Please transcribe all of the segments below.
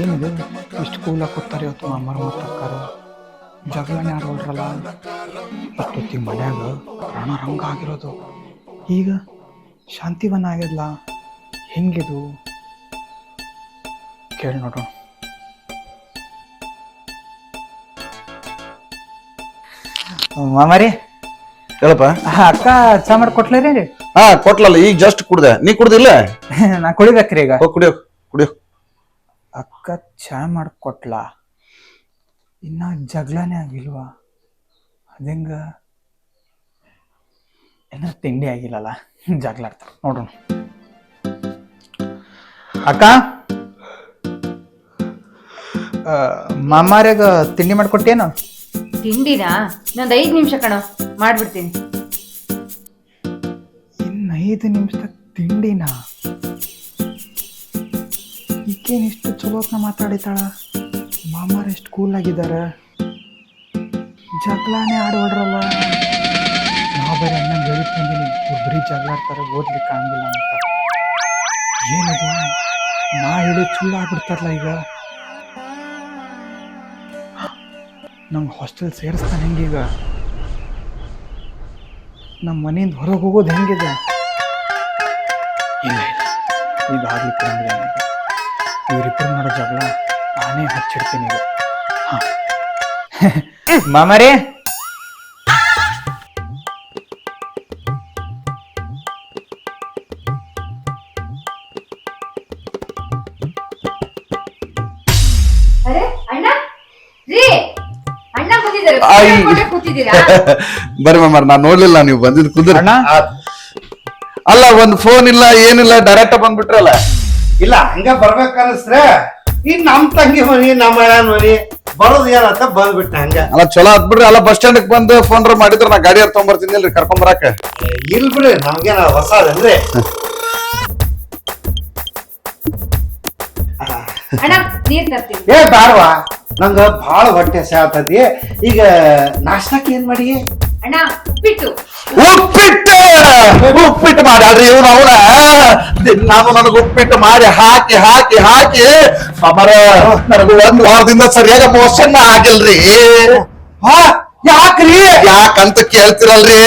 ಏನಿದೆ ಇಷ್ಟು ಕೂಲಾಗಿ ಕೂತಾರೆ ಇವತ್ತು ಮಾಮರು ಮತ್ತು ಅಕ್ಕಾರು ಜಗಳನೇ ಆಡೋಲ್ರಲ್ಲ. ಇಷ್ಟೊತ್ತಿಗೆ ಮನ್ಯಾಗ ರಣರಂಗ ಆಗಿರೋದು, ಈಗ ಶಾಂತಿವನ ಆಗ್ಯದಲ್ಲ. ಹೆಂಗಿದು ಕೇಳಿ ನೋಡೋಣ. ಮಾಮಾರಿ ಹೇಳಪ್ಪ. ಅಕ್ಕ ಚಾ ಮಾಡ್ಕೊಟ್ಲೇರಿ? ಹಾ ಕೊಟ್ಲಲ್ಲ, ಈಗ ಜಸ್ಟ್ ಕುಡ್ದೆ. ನೀ ಕುಡ್ದಿಲ್ಲ? ನಾ ಕುಡಿಬೇಕ್ರಿ ಈಗ. ಕುಡಿಯೋ ಕುಡಿಯೋ. ಅಕ್ಕ ಚಾ ಮಾಡ್ಕೊಟ್ಲ, ಇನ್ನ ಜಗಳನೇ ಆಗಿಲ್ವಾ? ಅದಂಗ ಇನ್ನ ತಿಂಡಿ ಆಗಿಲ್ಲಲ್ಲ, ಜಗಳ ಆಡ್ತಾರ ನೋಡೋಣ. ಅಕ್ಕ ಮಾಮಾರ್ಯಾಗ ತಿಂಡಿ ಮಾಡ್ಕೊಟ್ಟೇನು? ತಿಂಡಿನಾ? ಇನ್ನೊಂದು 5 ನಿಮಿಷ ಕಣ, ಮಾಡ್ಬಿಡ್ತೀನಿ. ಇನ್ನು 5 ನಿಮಿಷದಾಗ ತಿಂಡಿನ? ಈಕೇನಿಷ್ಟು ಚಲೋತ್ನ ಮಾತಾಡಿತಾಳ? ಮಾಮಾರ ಎಷ್ಟು ಕೂಲ್ ಆಗಿದಾರ, ಜಗಳನೇ ಆಡೋಡ್ರಲ್ಲ. ನಾವು ಬೇರೆ ಅಣ್ಣಂಗೆ ಹೇಳಿದ್ ಬಂದೀನಿ, ಇವ್ರು ಬರೀ ಜಗಳ ಆಡ್ತಾರೆ, ಓದ್ಲಿಕ್ಕೆ ಆಗಂಗಿಲ್ಲ ಅಂತ. ಏನದು, ನಾ ಹೇಳಿ ಚೂಲ ಆಗ್ಬಿಡ್ತಾರಲ್ಲ ಈಗ. ನಂಗೆ ಹಾಸ್ಟೆಲ್ ಸೇರಿಸ್ತಾನೆ ಹೆಂಗೀಗ? ನಮ್ಮ ಮನೆಯಿಂದ ಹೊರಗೆ ಹೋಗೋದು ಹೆಂಗಿದೆ? ಇಲ್ಲ ಇಲ್ಲ, ಈಗ ಆಗ್ಲಿಕ್ಕೆ ಬಂದಿದೆ ನನಗೆ. ಇವರಿಬ್ಬರು ಮಾಡೋ ಜಗಳ ನಾನೇ ಹಚ್ಚಿಡ್ತೀನಿ ಈಗ. ಹಾಂ ಮಾಮಾರೇ, ಅರೆ ಅಣ್ಣ ರೀ, ಅಣ್ಣ ಬಂದಿದ್ದಾರೆ. ಕೂತಿದ್ದೀರಾ? ಬರ್ರಿ ಮಾಮಾರ, ನಾನ್ ನೋಡ್ಲಿಲ್ಲ ನೀವು ಬಂದಿದ್. ಕುಂದ್ರ ಅಣ್ಣ. ಅಲ್ಲ, ಒಂದ್ ಫೋನ್ ಇಲ್ಲ ಏನಿಲ್ಲ, ಡೈರೆಕ್ಟ್ ಬಂದ್ಬಿಟ್ರಲ್ಲ. ಇಲ್ಲ ಹಂಗ ಬರ್ಬೇಕನ್ನಿಸ್ರೆ ಇನ್ ನಮ್ ತಂಗಿ ಮನಿ ನಮ್ಮ ಅಣ್ಣನ ಮನಿ ಬರೋದು ಏನಂತ ಬಂದ್ಬಿಟ್ಟ ಹಂಗ. ಅಲ್ಲ ಚಲೋ ಆತ್ ಬಿಡ್ರಿ. ಅಲ್ಲ ಬಸ್ ಸ್ಟ್ಯಾಂಡ್ ಬಂದು ಫೋನ್ ಮಾಡಿದ್ರ ನಾ ಗಾಡಿ ತೊಗೊಂಬರ್ತೀನಿ ಕರ್ಕೊಂಬರಾಕ. ಇಲ್ ಬಿಡ್ರಿ, ನಮ್ಗೇನ ಹೊಸದನ್ರಿ. ಅಣ್ಣ ನೀರ್ ತರ್ತೀನಿ. ಏ ಬ್ಯಾಡ್ವಾ, ನಂಗ ಬಾಳ ಹೊಟ್ಟೆ ಸೇಳ್ತತಿ. ಈಗ ನಾಷ್ಟಕ್ಕೆ ಏನ್ ಮಾಡಿ? ಅಣ್ಣ ಉಪ್ಪಿಟ್ಟು. ಉಪ್ಪಿಟ್ಟು ಉಪ್ಪಿಟ್ಟು ಮಾಡಿ ಅಲ್ರಿ ಇವ್ನು ಅವನ. ನಾನು ನನಗೆ ಉಪ್ಪಿಟ್ಟು ಮಾಡಿ ಹಾಕಿ ಹಾಕಿ ಹಾಕಿ ಮಾಮಾರ ನನಗೆ 1 ವಾರದಿಂದ ಸರಿಯಾಗಿ ಮೋಷನ್ ಆಗಿಲ್ರಿ. ಯಾಕ್ರಿ? ಯಾಕಂತ ಕೇಳ್ತಿರಲ್ರಿ,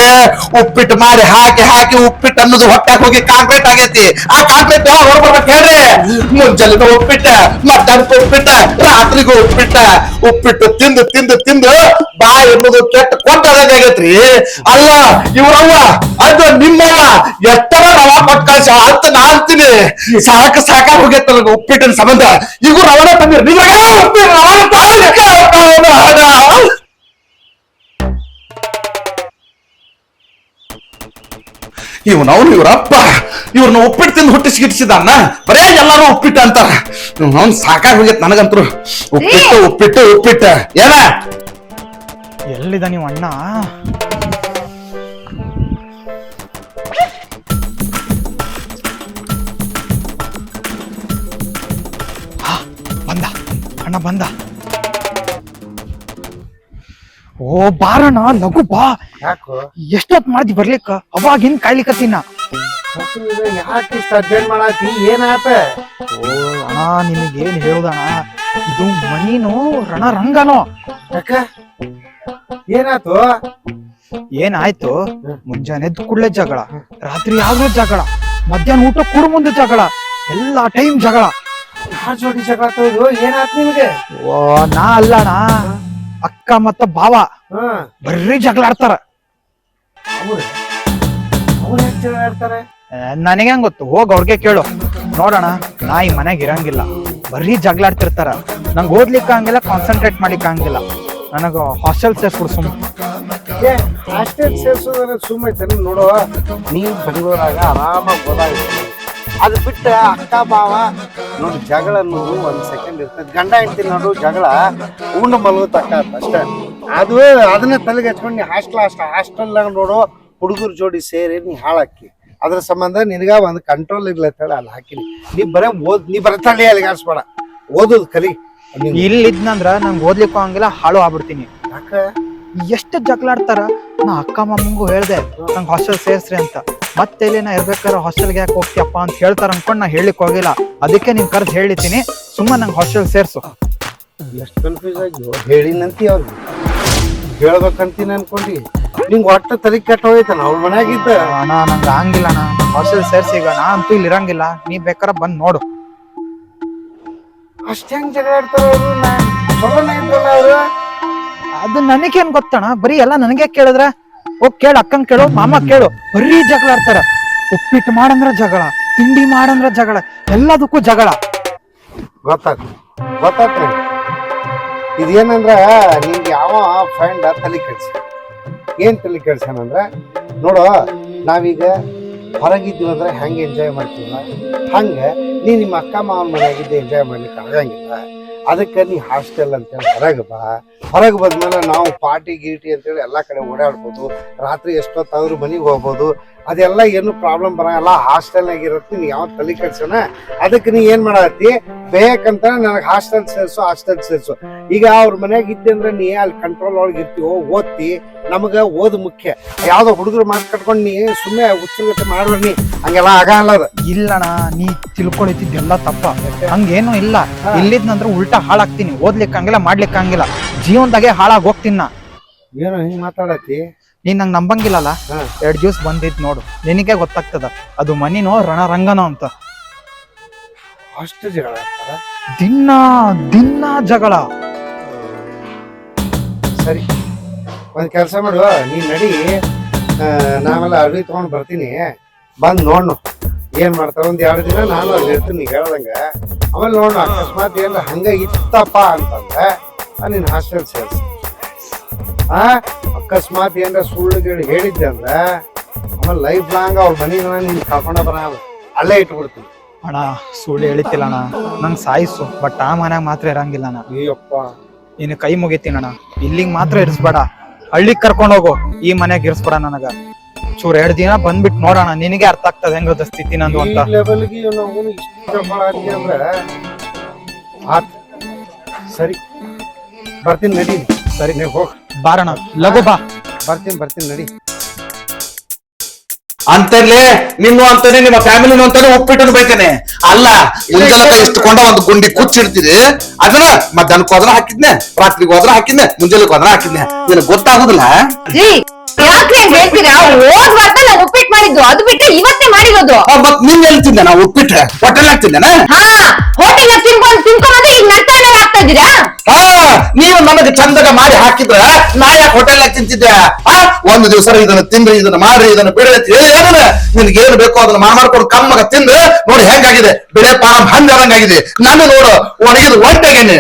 ಉಪ್ಪಿಟ್ಟು ಮಾಡಿ ಹಾಕಿ ಹಾಕಿ ಉಪ್ಪಿಟ್ಟು ಅನ್ನೋದು ಹೊಟ್ಟೆ ಹೋಗಿ ಕಾಂಕ್ರೀಟ್ ಆಗೈತಿ. ಆ ಕಾಂಕ್ರೀಟ್ ಹೊರಬರ್ಬೇಕು ಹೇಳ್ರಿ. ಮುಂಜಾನೆ ಉಪ್ಪಿಟ್ಟ, ಮಧ್ಯಾಹ್ನಕ್ಕೆ ಉಪ್ಪಿಟ್ಟ, ರಾತ್ರಿಗೂ ಉಪ್ಪಿಟ್ಟ. ಉಪ್ಪಿಟ್ಟು ತಿಂದು ತಿಂದು ತಿಂದು ಬಾಯಿ ಅನ್ನೋದು ಕೆಟ್ಟ ಕೊಂಡಾಗೈತ್ರಿ. ಅಲ್ಲ ಇವ್ರವ್ವ ಅದು ನಿಮ್ಮವ್ವ ಎಷ್ಟರ ರವಾ ಕೊಟ್ಟು ಕಳ್ಸ ಅಂತ ನಾ ಅಂತೀನಿ. ಸಾಕ ಹೋಗೈತ ನನಗೆ ಉಪ್ಪಿಟ್ಟಿನ ಸಂಬಂಧ. ಈಗ ರವಾನ ತಂದಿರಿ, ಉಪ್ಪಿಟ್ಟು ಇವನವನು ಇವ್ರಪ್ಪ ಇವ್ರನ್ನ ಉಪ್ಪಿಟ್ಟು ತಿಂದು ಹುಟ್ಟಿಸಿಗಿಟ್ಟಿಸಿದಾನ. ಬರೇ ಎಲ್ಲಾರು ಉಪ್ಪಿಟ್ಟು ಅಂತಾರ. ಅವ್ನು ಸಾಕಾಗಿ ಹೋಗೈತ್ ನನಗಂತರು. ಉಪ್ಪಿಟ್ಟು ಉಪ್ಪಿಟ್ಟು ಉಪ್ಪಿಟ್ಟ. ಏನ ಎಲ್ಲಿದ ನೀವು ಅಣ್ಣ? ಬಂದ ಅಣ್ಣ, ಬಂದ. ಓ ಬಾರಣ್ಣ, ಲಘು ಬಾ. ಯಾಕೋ ಎಷ್ಟೊತ್ ಮಾಡ್ದಿ ಬರ್ಲಿಕ್ಕ? ಅವಾಗಿನ್ ಕಾಯ್ಲಿಕತ್ತೀನ. ಯಾಕೆ ಇಷ್ಟ ಅರ್ಜೆಂಟ್ ಮಾಡಾತಿ? ಏನಾತ? ಓ ಅಣ್ಣ, ನಿನಗೇನ್ ಹೇಳುದಣ್ಣ, ಇದು ಮನೀನು ರಣರಂಗನೋ. ಯಾಕ ಏನಾತು? ಏನಾಯ್ತು? ಮುಂಜಾನೆ ಎದ್ದು ಕೂಡಲೇ ಜಗಳ, ರಾತ್ರಿ ಯಾವ್ದು ಜಗಳ, ಮಧ್ಯಾಹ್ನ ಊಟ ಕೂಡ ಮುಂದೆ ಜಗಳ, ಎಲ್ಲಾ ಟೈಮ್ ಜಗಳ. ಯಾರ್ ಜೋಡಿ ಜಗಳ ಆತವು? ಏನಾತ್ ನಿಮ್ಗೆ? ಓ ನಾ ಅಲ್ಲಣ್ಣ, ಅಕ್ಕ ಮತ್ತ ಭಾವ ಬರ್ರಿ ಜಗಳ ಆಡ್ತಾರ. ಅವ್ರು ಯಾಕೆ ಜಗಳ ಆಡ್ತಾರೆ? ನನಗೆ ಹೆಂಗ್ ಗೊತ್ತು? ಹೋಗ್ ಅವ್ರಿಗೆ ಕೇಳು. ನೋಡೋಣ, ನಾ ಈ ಮನೆಗೆ ಇರಂಗಿಲ್ಲ, ಬರ್ರಿ ಜಗಳ ಆಡ್ತಿರ್ತಾರ. ನಂಗೆ ಓದ್ಲಿಕ್ಕೆ ಹಂಗಿಲ್ಲ, ಕಾನ್ಸಂಟ್ರೇಟ್ ಮಾಡ್ಲಿಕ್ಕೆ ಹಂಗಿಲ್ಲ. ನನಗ ಹಾಸ್ಟೆಲ್ ಸೇರ್ಸ್ಬಿಡು ಸುಮ್. ಹಾಸ್ಟೆಲ್ ಸೇರ್ಸೋದ್ರ ಸುಮ್ಮೈತೆ ನೋಡುವ. ನೀವ್ ಬೆಂಗಳೂರಾಗ ಆರಾಮಾಗಿ ಓದಾಗಿತ್ತು. ಅದು ಬಿಟ್ಟ ಅಕ್ಕ ಭಾವ ನೋಡಿ ಜಗಳ ಅನ್ನೋದು 1 ಸೆಕೆಂಡ್ ಇರ್ತದೆ. ಗಂಡ ಹೆಂಡತಿ ನೋಡು ಜಗಳ ಉಂಡು ಮಲಗುತ್ತಕ್ಕ ಅಷ್ಟೇ. ಅದು ಅದನ್ನ ತಲೆಗೆ ಹಚ್ಕೊಂಡು ನೀ ಹಾಸ್ಟೆಲ್ನಾಗ ನೋಡು ಹುಡುಗರು ಜೋಡಿ ಸೇರಿ ನೀ ಹಾಳಾಕಿ. ಅದ್ರ ಸಂಬಂಧ ನಿನಗ ಒಂದು ಕಂಟ್ರೋಲ್ ಇರ್ಲತ್ತೇಳಿ ಅಲ್ಲಿ ಹಾಕಿನಿ. ನೀ ಬರ ತಳಿ ಅಲ್ಲಿಗೆ ಆಡ್ಸ್ಬೇಡ, ಓದೋದು ಕಲಿ. ಇಲ್ಲಿದ್ನಂದ್ರ ನಂಗೆ ಓದ್ಲಿಕ್ಕೂ ಹಂಗಿಲ್ಲ, ಹಾಳು ಆಗ್ಬಿಡ್ತೀನಿ. ಯಾಕ ಎಷ್ಟು ಜಗಳ ಆಡ್ತಾರ. ನಾ ಅಕ್ಕ ಮಾಮಂಗೂ ಹೇಳ್ದೆ ನಂಗೆ ಹಾಸ್ಟೆಲ್ ಸೇರ್ಸ್ರಿ ಅಂತ. ಮತ್ತೆ ಇಲ್ಲಿ ನಾ ಇರ್ಬೇಕಾದ್ರೆ ಹಾಸ್ಟೆಲ್ಗೆ ಯಾಕೆ ಹೋಗ್ತೀಯಪ್ಪ ಅಂತ ಹೇಳ್ತಾರ ಅನ್ಕೊಂಡು ನಾ ಹೇಳಿಕ್ ಹೋಗಿಲ್ಲ. ಅದಕ್ಕೆ ನಿನ್ ಕರ್ದು ಹೇಳಿತೀನಿ, ಸುಮ್ಮನೆ ನಂಗೆ ಹಾಸ್ಟೆಲ್ ಸೇರ್ಸು. ಎಷ್ಟು ಕನ್ಫ್ಯೂಸ್ ಆಗಿ ಹೇಳಿನಂತಿ ಅವ್ರಿಗೆ ಹೇಳ್ಬೇಕಂತೀನಿ ಅನ್ಕೊಂಡಿ. ನಿಂಗೆ ಒಟ್ಟು ತಲೆ ಕೆಟ್ಟ ಹೋಯ್ತಾನ ಅವ್ರ ಮನ್ಯಾಗಿದ್ದ. ಅಣ್ಣ ನಂಗೆ ಹಂಗಿಲ್ಲ ಅಣ್ಣ, ಹಾಸ್ಟೆಲ್ ಸೇರ್ಸಿ. ಈಗ ನಾ ಅಂತೂ ಇಲ್ಲಿ ಇರಂಗಿಲ್ಲ, ನೀ ಬೇಕಾರೆ ಬಂದ್ ನೋಡು. ಅಷ್ಟ ಹೆಂಗ್ ಜಗಳ ಆಡ್ತಾರ ಅವರು? ಚಲೋನೇ ಇದ್ದಲ್ಲ ಅವ್ರು. ಅದು ನನಗೇನ್ ಗೊತ್ತಣ, ಬರೀ ಎಲ್ಲ ನನಗೆ ಕೇಳಿದ್ರ ಹೋಗ್ ಕೇಳು, ಅಕ್ಕಂಗ್ ಕೇಳು, ಮಾಮ ಕೇಳು, ಬರೀ ಜಗಳ ಆಡ್ತಾರ. ಉಪ್ಪಿಟ್ಟು ಮಾಡಂದ್ರ ಜಗಳ, ತಿಂಡಿ ಮಾಡಂದ್ರ ಜಗಳ, ಎಲ್ಲದಕ್ಕೂ ಜಗಳ. ಗೊತ್ತಾತ್ರಿ. ಇದೇನಂದ್ರ ನಿಂಗೆ ಯಾವ ಫ್ರೆಂಡ್ ತಲೆ ಕೆಡ್ಸ ಏನ್ ತಲೆ ಕೆಡ್ಸನಂದ್ರ ನೋಡು, ನಾವೀಗ ಹೊರಗಿದ್ದೀವಂದ್ರೆ ಹೆಂಗೆ ಎಂಜಾಯ್ ಮಾಡ್ತೀವಲ್ಲ ಹಂಗೆ ನೀ ನಿಮ್ಮ ಅಕ್ಕ ಮಾವನ ಮನೆಯಾಗಿದ್ದೆ ಎಂಜಾಯ್ ಮಾಡ್ಲಿಕ್ಕೆ ಆಗಂಗಿಲ್ಲ. ಅದಕ್ಕೆ ನೀ ಹಾಸ್ಟೆಲ್ ಅಂತೇಳಿ ಹೊರಗೆ ಬಂದ್ಮೇಲೆ ನಾವು ಪಾರ್ಟಿ ಗೀಟಿ ಅಂತೇಳಿ ಎಲ್ಲ ಕಡೆ ಓಡಾಡ್ಬೋದು. ರಾತ್ರಿ ಎಷ್ಟೊತ್ತಾದ್ರೂ ಮನೆಗೆ ಹೋಗ್ಬೋದು. ಅದೆಲ್ಲ ಏನು ಪ್ರಾಬ್ಲಮ್ ಬರಲ್ಲ. ಹಾಸ್ಟೆಲ್ನಾಗ ಇರುತ್ತೆ, ನೀ ಯಾವ ತಲೆ ಕೆಡ್ಸೋಣ. ಅದಕ್ಕೆ ನೀ ಏನ್ ಮಾಡತ್ತಿ, ಬೇಕಂತ ನನಗೆ ಹಾಸ್ಟೆಲ್ ಸೇರ್ಸು. ಈಗ ಅವ್ರ ಮನ್ಯಾಗ ಇದ್ದೆ ಅಂದ್ರೆ ನೀ ಅಲ್ಲಿ ಕಂಟ್ರೋಲ್ ಒಳಗೆ ಇರ್ತೀವೋ, ಓದ್ತಿ. ನಮಗ ಓದ್ ಮುಖ್ಯ. ಯಾವ್ದೋ ಹುಡುಗರು ಮಾತು ಕಟ್ಕೊಂಡು ನೀ ಸುಮ್ಮನೆ ಉತ್ಸುಕತೆ ಮಾಡ್ಬೇಡ. ನೀ ಹಂಗೆಲ್ಲ ಆಗಲ್ಲ. ಅದು ಇಲ್ಲಣ್ಣ, ನೀ ತಿಳ್ಕೊಳಿತಿದ್ದೆಲ್ಲ ತಪ್ಪ. ಹಂಗೇನು ಇಲ್ಲ. ಇಲ್ಲಿದ್ನಂದ್ರೆ ಉಲ್ಟಾ ಹಾಳಾಗ್ತೀನಿ. ಓದ್ಲಿಕ್ಕೆ ಹಂಗಿಲ್ಲ, ಮಾಡ್ಲಿಕ್ಕೆ ಹಂಗಿಲ್ಲ, ಜೀವನದಾಗೆ ಹಾಳಾಗಿ ಹೋಗ್ತೀನಿ ನಾ. ಏನೋ ಹಿಂಗ್ ಮಾತಾಡತಿ. ನೀನ್ ನಂಗೆ ನಂಬಂಗಿಲ್ಲಲ್ಲ. 2 ದಿವ್ಸ ಬಂದಿದ್ ನೋಡು, ನಿನಗೆ ಗೊತ್ತಾಗ್ತದ ಅದು ಮನಿನೋ ರಣರಂಗನೋ ಅಂತ. ಅಷ್ಟು ಜಗಳ ಆಡ್ತಾರ ದಿನ ಜಗಳ. ಸರಿ, ಒಂದ್ ಕೆಲಸ ಮಾಡುವ, ನೀನ್ ನಡಿ. ನಾವೆಲ್ಲ ಅರ್ವಿ ತಗೊಂಡ್ ಬರ್ತೀನಿ, ಬಂದ್ ನೋಡ್ನು ಏನ್ ಮಾಡ್ತಾರ. ಒಂದ್ 2 ದಿನ ನಾನು ಅಲ್ಲಿ ಇರ್ತೀನಿ ಹೇಳ್ದಂಗ. ಆಮೇಲೆ ನೋಡ್ನು, ಅಕಸ್ಮಾತ್ ಏನ್ ಹಂಗ ಇತ್ತಪ್ಪ ಅಂತಂದ್ರೆ ನೀನ್ ಹಾಸ್ಟೆಲ್ ಸೇರ್ಸಿ. ಅಕಸ್ಮಾತ್ ಏನ್ರ ಸುಳ್ಳು ಹೇಳಿದ್ದೆ ಅಂದ್ರೆ ಆಮೇಲೆ ಲೈಫ್ ಲಾಂಗ್ ಅವ್ರ ಮನೆಗೆ ನೀನ್ ಕರ್ಕೊಂಡ ಬರಲ್ಲ, ಅಲ್ಲೇ ಇಟ್ಬಿಡ್ತೀನಿ. ಅಣ್ಣ ಸುಳ್ಳು ಹೇಳಿತಿಲ್ಲ ಅಣ್ಣ, ನಂಗೆ ಸಾಯಿಸು. ಬಟ್ ಆ ಮನ್ಯಾಗ ಮಾತ್ರ ಇರಂಗಿಲ್ಲ ಅಣ್ಣ. ಅಯ್ಯಪ್ಪ, ಇನ್ನು ಕೈ ಮುಗಿತೀನಿ ಅಣ್ಣ. ಇಲ್ಲಿಗೆ ಮಾತ್ರ ಇರಿಸ್ಬೇಡ, ಹಳ್ಳಿಗೆ ಕರ್ಕೊಂಡು ಹೋಗು. ಈ ಮನ್ಯಾಗ ಇರಿಸ್ಬೇಡ ನನಗ. ಚೂರ್ 2 ದಿನ ಬಂದ್ಬಿಟ್ಟು ನೋಡೋಣ, ನಿನಗೆ ಅರ್ಥ ಆಗ್ತದೆ ಹೆಂಗದ ಸ್ಥಿತಿ ನಂದು ಅಂತ. ಲೆವೆಲ್ಗೆ ನಾವು ಇಷ್ಟು ಅಂದ್ರೆ ಆತ್. ಸರಿ, ಬರ್ತೀನಿ ನಡಿ. ಸರಿ, ನೀವು ಹೋಗ್ ಬಾರಣ, ಲಘು ಬಾ. ಬರ್ತೀನಿ ನಡಿ. ಅಂತರ್ಲಿ ನಿನ್ನು ಅಂತಾನೆ ನಿಮ್ಮ ಫ್ಯಾಮಿಲಿನೂ ಅಂತಾನೆ ಉಪ್ಪಿಟ್ಟು ಬೈತಾನೆ. ಅಲ್ಲ ಇಲ್ಲೆಲ್ಲ ಇಷ್ಟಕೊಂಡ ಒಂದು ಗುಂಡಿ ಕುಚ್ಚಿಡ್ತೀರಿ. ಅದನ್ನ ಮಧ್ಯಾಹ್ನಕ್ಕೂ ಅದನ್ನ ಹಾಕಿದ್ನೆ, ರಾತ್ರಿಗೂ ಅದನ್ನ ಹಾಕಿದ್ನೆ, ಮುಂಜಾನೆಗೂ ಅದನ್ನ ಹಾಕಿದ್ನೆ. ನಿನಗೆ ಗೊತ್ತಾಗುದಿಲ್ಲ. ಯಾಕೆ ಹೇಳ್ತೀರಾ? ಹೋದ್ ವಾರ ನಾನು ಉಪ್ಪಿಟ್ಟು ಮಾಡಿದ್ದು, ಅದು ಬಿಟ್ಟು ಇವತ್ತೇ ಮಾಡಿರೋದು. ಮತ್ ನಿನ್ ಎಲ್ಲಿ ತಿಂದೆ? ನಾವು ಉಪ್ಪಿಟ್ಟು ಹೋಟೆಲ್ ಹಾಕ್ತಿದ್ದೇನೆ. ಹೋಟೆಲ್ ತಿನ್ಕೊಂಡು ಈಗ ನಡ್ತಾನೆ ಆಗ್ತಾ ಇದ್ದೀರಾ? ನೀವು ನನಗೆ ಚಂದಾಗ ಮಾಡಿ ಹಾಕಿದ್ರ ನಾ ಯಾಕೆ ಹೋಟೆಲ್ ತಿಂತಿದ್ದೆ? ಒಂದು ದಿವಸ ಇದನ್ನ ತಿಂದ್ರಿ, ಇದನ್ನ ಮಾಡ್ರಿ, ಇದನ್ನ ಬಿಡ್ರಿ ಅಂತ ಹೇಳಿ ನಿನ್ಗೆ ಏನ್ ಬೇಕೋ ಅದನ್ನ ಮಾಡ್ಕೊಂಡು ಕಮ್ಮಗ ತಿಂದು ನೋಡಿ ಹೆಂಗಾಗಿದೆ. ಬೆಳೆ ಪಾರಂ ಹಂಗಾಗಿದೆ. ನಾನು ನೋಡು ಒಣಗಿದ ಒಂಟೆಗೇನೆ.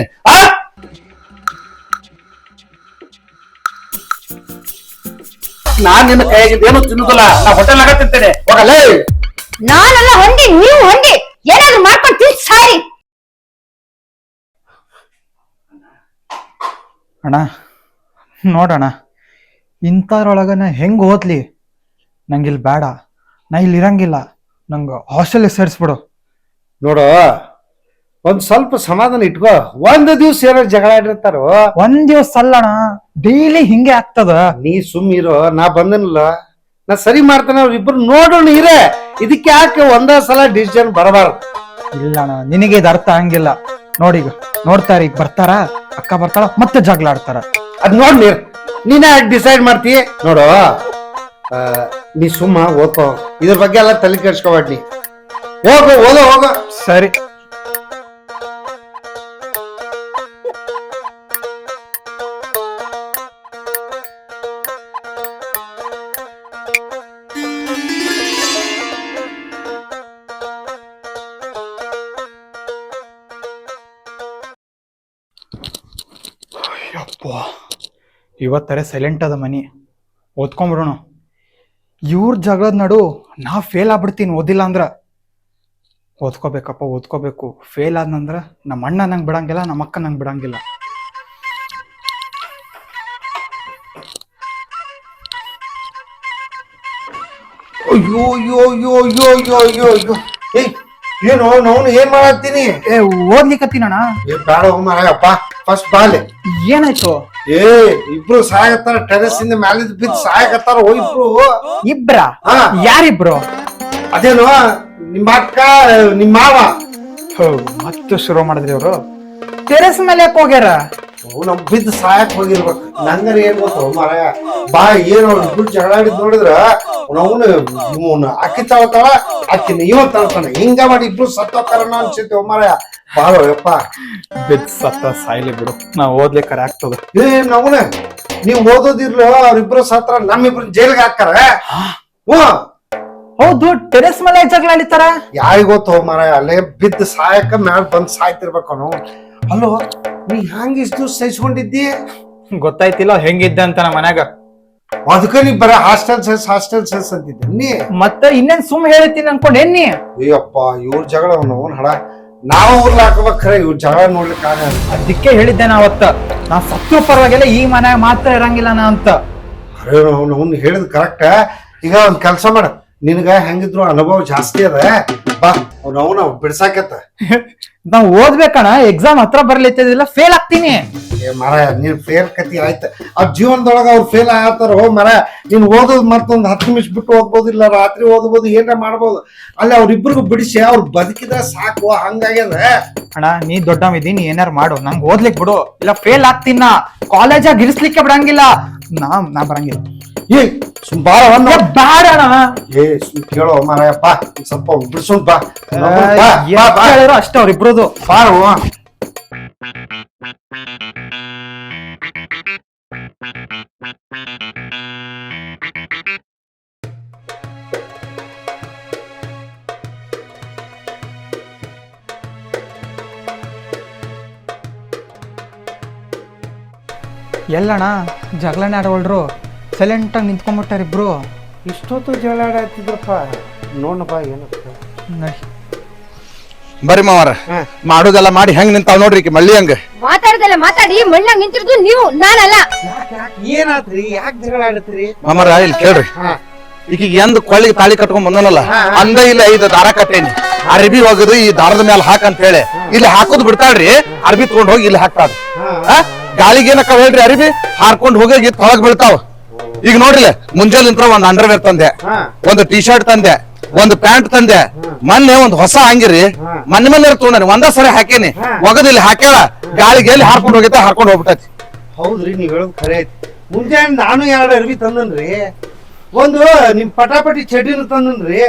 ನಾನ್ ನಿನ್ನ ಕೈಯಾಗಿದ್ದು ಏನು ತಿನ್ನುದಿಲ್ಲ. ನಾ ಹೋಟೆಲ್ ನಾಗ ತಿಂತೇನೆ. ಹೋಗಲೇ. ನಾನೆಲ್ಲ ಹೊಂದಿ, ನೀವು ಹೊಂದಿ, ಏನಾದ್ರು ಮಾಡ್ಕೊಂಡು ತಿನ್ ಸಾರಿ. ಅಣ್ಣ ನೋಡೋಣ, ಇಂಥದ್ರೊಳಗ ನಾ ಹೆಂಗ್ ಓದ್ಲಿ? ನಂಗಿಲ್ ಬೇಡ, ನಾ ಇಲ್ಲಿ ಇರಂಗಿಲ್ಲ. ನಂಗೆ ಹಾಸ್ಟೆಲ್ ಸೇರಿಸ್ಬಿಡು. ನೋಡು, ಒಂದ್ ಸ್ವಲ್ಪ ಸಮಾಧಾನ ಇಟ್ಕೋ. 1 ದಿವ್ಸ ಏನಾರು ಜಗಳ ಆಡಿರ್ತಾರೋ. 1 ದಿವಸ ಅಲ್ಲಣ್ಣ, ಡೈಲಿ ಹಿಂಗೆ ಆಗ್ತದ. ನೀ ಸುಮ್ಮಿರೋ, ನಾ ಬಂದನಲ್ಲ, ನಾ ಸರಿ ಮಾಡ್ತಾನೆ. ಅವ್ರಿಬ್ರು ನೋಡೋಣ ಇರೇ. ಇದಕ್ಕೆ ಯಾಕೆ ಒಂದೇ ಸಲ ಡಿಸಿಷನ್ ಬರಬಾರ್ದು? ಇಲ್ಲಣ್ಣ, ನಿನಗೆ ಇದು ಅರ್ಥ ಹಂಗಿಲ್ಲ. ನೋಡೀಗ ನೋಡ್ತಾರ, ಈಗ ಬರ್ತಾರ, ಅಕ್ಕ ಬರ್ತಾಳ, ಮತ್ತೆ ಜಗಳ ಆಡ್ತಾರ. ಅದ್ ನೋಡ್ ನೀನೇ ಯಾಕೆ ಡಿಸೈಡ್ ಮಾಡ್ತಿ? ನೋಡು, ನೀ ಸುಮ್ಮ ಓದ್ಕೋ, ಇದ್ರ ಬಗ್ಗೆ ಎಲ್ಲ ತಲೆ ಕೆಡ್ಸ್ಕೊಬೇಡಿ. ಹೋಗೋ. ಸರಿ. ಇವತ್ತರೆ ಸೈಲೆಂಟ್ ಅದ ಮನಿ, ಓದ್ಕೊಂಬಿಡೋಣ. ಇವ್ರ ಜಗಳದ ನಡು ನಾ ಫೇಲ್ ಆಗ್ಬಿಡ್ತೀನಿ ಓದಿಲ್ಲ ಅಂದ್ರ. ಓದ್ಕೋಬೇಕು. ಫೇಲ್ ಆದ್ನಂದ್ರ ನಮ್ಮ ಅಣ್ಣ ನಂಗೆ ಬಿಡಂಗಿಲ್ಲ, ನಮ್ಮ ಅಕ್ಕ ನಂಗೆ ಬಿಡಂಗಿಲ್ಲ. ಅಯ್ಯೋ. ಏನು ನಾನು ಏನ್ ಮಾಡತ್ತೀನಿ? ಓದ್ಲಿಕ್ಕತ್ತೀನಣ್ಣ. ಬೇಡ ಅಪ್ಪ, ಫಸ್ಟ್ ಬಾಲೆ. ಏನಾಯ್ತು? ಏ ಇಬ್ರು ಸಾಯಕತ್ತಾರ ಟೆರೆಸ್ ಇಂದ ಮ್ಯಾಲಿಂದ ಬಿದ್ದು ಸಾಯಕತ್ತಾರ ಇಬ್ರು. ಇಬ್ರ ಹಾ. ಯಾರಿಬ್ರು? ಅದೇನು ನಿಮ್ಮ ಅಕ್ಕ ನಿಮ್ಮ ಮಾವ ಮತ್ತೆ ಶುರು ಮಾಡಿದ್ರಿ ಅವರು. ಟೆರೆಸ್ ಮೇಲೆ ಯಾಕೆ ಹೋಗ್ಯಾರ? ನಮ್ ಬಿದ್ದು ಸಾಯಕ್ ಹೋಗಿರ್ಬೇಕು. ನಂಗರ ಏನ್ ಗೊತ್ತ ಮಾರಾಯ, ಬಾ ಏನ್ ಇಬ್ರು ಜಗಳಾಡಿದ್ ನೋಡಿದ್ರ ಅವನು ಅಕ್ಕಿ ತಳ್ತಾಳ, ಅಕ್ಕಿನ ಇವ ತಳ್ತಾನ, ಹಿಂಗ ಮಾಡಿ ಇಬ್ರು ಸತ್ತೋತಾರನ ಅನ್ಸೈತಿ ಮಾರಾಯ. ಬಾಳ ಯಪ್ಪ ಬಿದ್ ಸತ್ತ ಸಾಯ್ಲಿ ಬಿಡು, ನಾವ್ ಓದ್ಲಿಕ್ಕಾರ ಆಗ್ತದ. ಏ ನವನ ನೀವ್ ಓದೋದಿರ್ಲ ಅವ್ರಿಬ್ರು ಸತ್ರ ನಮ್ಮಿಬ್ರು ಜೈಲ್ಗೆ ಹಾಕ್ತಾರ. ಹೌದು, ಟೆರೆಸ್ ಮೇಲೆ ಜಗಳ ಆಡಿತಾರ. ಯಾರಿಗ ಗೊತ್ತ ಮಾರಾಯ, ಅಲ್ಲೇ ಬಿದ್ದು ಸಾಯಕ ಮ್ಯಾಲ ಬಂದ್ ಸಾಯ್ತಿರ್ಬೇಕು ಅವನು. ಅಲ್ಲೋ ನೀ ಹ್ಯಾಂಗ ಇಷ್ಟು ದಿವ್ಸ ಸಹಿಸ್ಕೊಂಡಿದ್ದಿ? ಗೊತ್ತಾಯ್ತಿಲ್ಲ ಹೆಂಗಿದ್ದೆ ಅಂತ ನಮ್ಮ ಮನ್ಯಾಗ. ಅದಕ್ಕ ನೀ ಬರ ಹಾಸ್ಟೆಲ್ ಸೆಸ್ ಅಂತಿದ್ದೆ ನೀ. ಮತ್ತೆ ಇನ್ನೇನ್ ಸುಮ್ ಹೇಳ್ತೀನಿ ಅನ್ಕೊಂಡ್ ಎನ್ನಿ. ಅಯ್ಯಪ್ಪ ಇವ್ರ ಜಗಳ ಅವನು ಹಡ ನಾವು ಊರ್ಲ ಹಾಕೋಬೇಕ್ರೆ ಇವ್ರ ಜಗಳ ನೋಡ್ಲಿಕ್ಕೆ ಆಗಲ್ಲ. ಅದಕ್ಕೆ ಹೇಳಿದ್ದೆ ನಾ ಅವತ್ತ, ನಾ ಸತ್ತು ಪರವಾಗಿಲ್ಲ ಈ ಮನ್ಯಾಗ ಮಾತ್ರ ಇರಂಗಿಲ್ಲ ನಾ ಅಂತ. ಅರೆ ಅವ್ನು ಹೇಳಿದ್ ಕರೆಕ್ಟ್. ಈಗ ಒಂದ್ ಕೆಲ್ಸ ಮಾಡ, ನಿನಗ ಹೆಂಗಿದ್ರು ಅನುಭವ ಜಾಸ್ತಿ ಅದ, ಬಾ ಅವ್ನ ಬಿಡ್ಸಾಕತ್ತ. ನಾವ್ ಓದ್ಬೇಕಣ, ಎಕ್ಸಾಮ್ ಹತ್ರ ಬರ್ಲಿತ್ತಿಲ್ಲ, ಫೇಲ್ ಆಗ್ತೀನಿ. ಮರ ನೀನ್ ಫೇಲ್ ಕತಿ ಆಯ್ತ. ಆ ಜೀವನದೊಳಗ ಅವ್ರು ಫೇಲ್ ಆಗತ್ತಾರ. ಮರ ನೀನ್ ಓದೋದ್ ಮತ್ತೊಂದ್ 10 ನಿಮಿಷ ಬಿಟ್ಟು ಓದ್ಬೋದಿಲ್ಲ, ರಾತ್ರಿ ಓದ್ಬೋದು, ಏನಾರ ಮಾಡ್ಬೋದು. ಅಲ್ಲಿ ಅವ್ರಿಬ್ರಿಗೂ ಬಿಡಿಸಿ ಅವ್ರು ಬದುಕಿದ್ರೆ ಸಾಕು, ಹಂಗಾಗ್ಯದ. ಅಣ್ಣ ನೀ ದೊಡ್ಡವಿದಿ, ನೀ ಏನಾರು ಮಾಡು, ನಂಗೆ ಓದ್ಲಿಕ್ ಬಿಡು, ಇಲ್ಲ ಫೇಲ್ ಆಗ್ತೀನ ನಾ. ಕಾಲೇಜಾಗ ಇರಿಸ್ಲಿಕ್ಕೆ ಬಿಡಂಗಿಲ್ಲ, ನಾ ಬರಂಗಿಲ್ಲ. ಏ ಬಾಳ ಬ್ಯಾಡ ಅಣ್ಣ. ಏ ಕೇಳೋ ಮಾರಾಯಪ್ಪ, ಸ್ವಲ್ಪ ಬಿಡ್ಸೋದ್ ಬಾ. ಅಷ್ಟ ಅವ್ರಿಬ್ರದು ಬಾರೋ. ಎಲ್ಲಣ್ಣ ಜಗಳನೇ ಆಡವಲ್ರು, ಸೈಲೆಂಟ್ ಆಗಿ ನಿಂತ್ಕೊಂಡ್ಬಿಟ್ಟಾರ ಇಬ್ರು. ಇಷ್ಟೊತ್ತು ಜಗಳ ಆಡ್ತಿದ್ರಪ್ಪ. ನೋಡಪ್ಪ ಏನಪ್ಪ ಬರ್ರಿ ಮಾವಾರ, ಮಾಡೋದೆಲ್ಲ ಮಾಡಿ ಹೆಂಗ್ ನಿಂತಾವ್ ನೋಡ್ರಿ ಮಳ್ಳಿ ಹಂಗ. ಮಾತಾಡದಲ್ಲ ಮಾತಾಡಿ ಮಣ್ಣಾಗ ನಿಂತಿರೋದು ನೀವು, ನಾನಲ್ಲ. ಏನಾತ್ರಿ? ಯಾಕೆ ಜಗಳ ಆಡತ್ರಿ ಮಾಮಾರ? ಇಲ್ಲಿ ಕೇಳ್ರಿ, ಈಗ ಎಂದ್ ಕೊಳ್ಳಿಗೆ ತಾಳಿ ಕಟ್ಕೊಂಡ್ ಬಂದನಲ್ಲ, ಅಂದ ಇಲ್ಲಿ 5 ದಾರ ಕಟ್ಟೇನಿ, ಅರ್ಬಿ ಹೋಗುದು ಈ ದಾರದ ಮೇಲೆ ಹಾಕಂತ ಹೇಳಿ ಇಲ್ಲಿ ಹಾಕೋದ್ ಬಿಡ್ತಾಳ್ರಿ, ಅರ್ಬಿ ತಗೊಂಡ್ ಹೋಗಿ ಇಲ್ಲಿ ಹಾಕ್ತಾಳ್ರಿ. ಗಾಳಿಗೆ ಏನಕ್ಕ ಹೇಳ್ರಿ, ಅರಿಬಿ ಹಾರ್ಕೊಂಡ್ ಹೋಗಿ ತೊಳಗ್ ಬೀಳ್ತಾವ. ಈಗ ನೋಡ್ರಿ, ಮುಂಜಾನೆ ಒಂದ್ ಅಂಡರ್ವೇರ್ ತಂದೆ, ಒಂದು ಟಿ ಶರ್ಟ್ ತಂದೆ, ಒಂದು ಪ್ಯಾಂಟ್ ತಂದೆ, ಮೊನ್ನೆ ಒಂದ್ ಹೊಸ ಹಂಗಿರಿ ಮನೆ ಮೇಲೆ ತಗೊಂಡ್ರಿ, ಒಂದ ಸರಿ ಹಾಕೇನಿ, ಒಗದ್ ಇಲ್ಲಿ ಹಾಕ್ಯಾಳ, ಗಾಳಿಗೆ ಎಲ್ಲಿ ಹಾರ್ಕೊಂಡ್ ಹೋಗಿತ್ತ ಹಾರ್ಕೊಂಡ್ ಹೋಗ್ಬಿಟ್ಟೈತಿ. ಹೌದ್ರಿ, ನೀವ್ ಹೇಳೋದು ಖರೆ ಐತಿ. ಮುಂಜಾನೆ ನಾನು 2 ಅರ್ಬಿ ತಂದನ್ರಿ, ಒಂದು ನಿಮ್ ಪಟಾಪಟಿ ಚಡ್ಡಿನ ತಂದನ್ರಿ.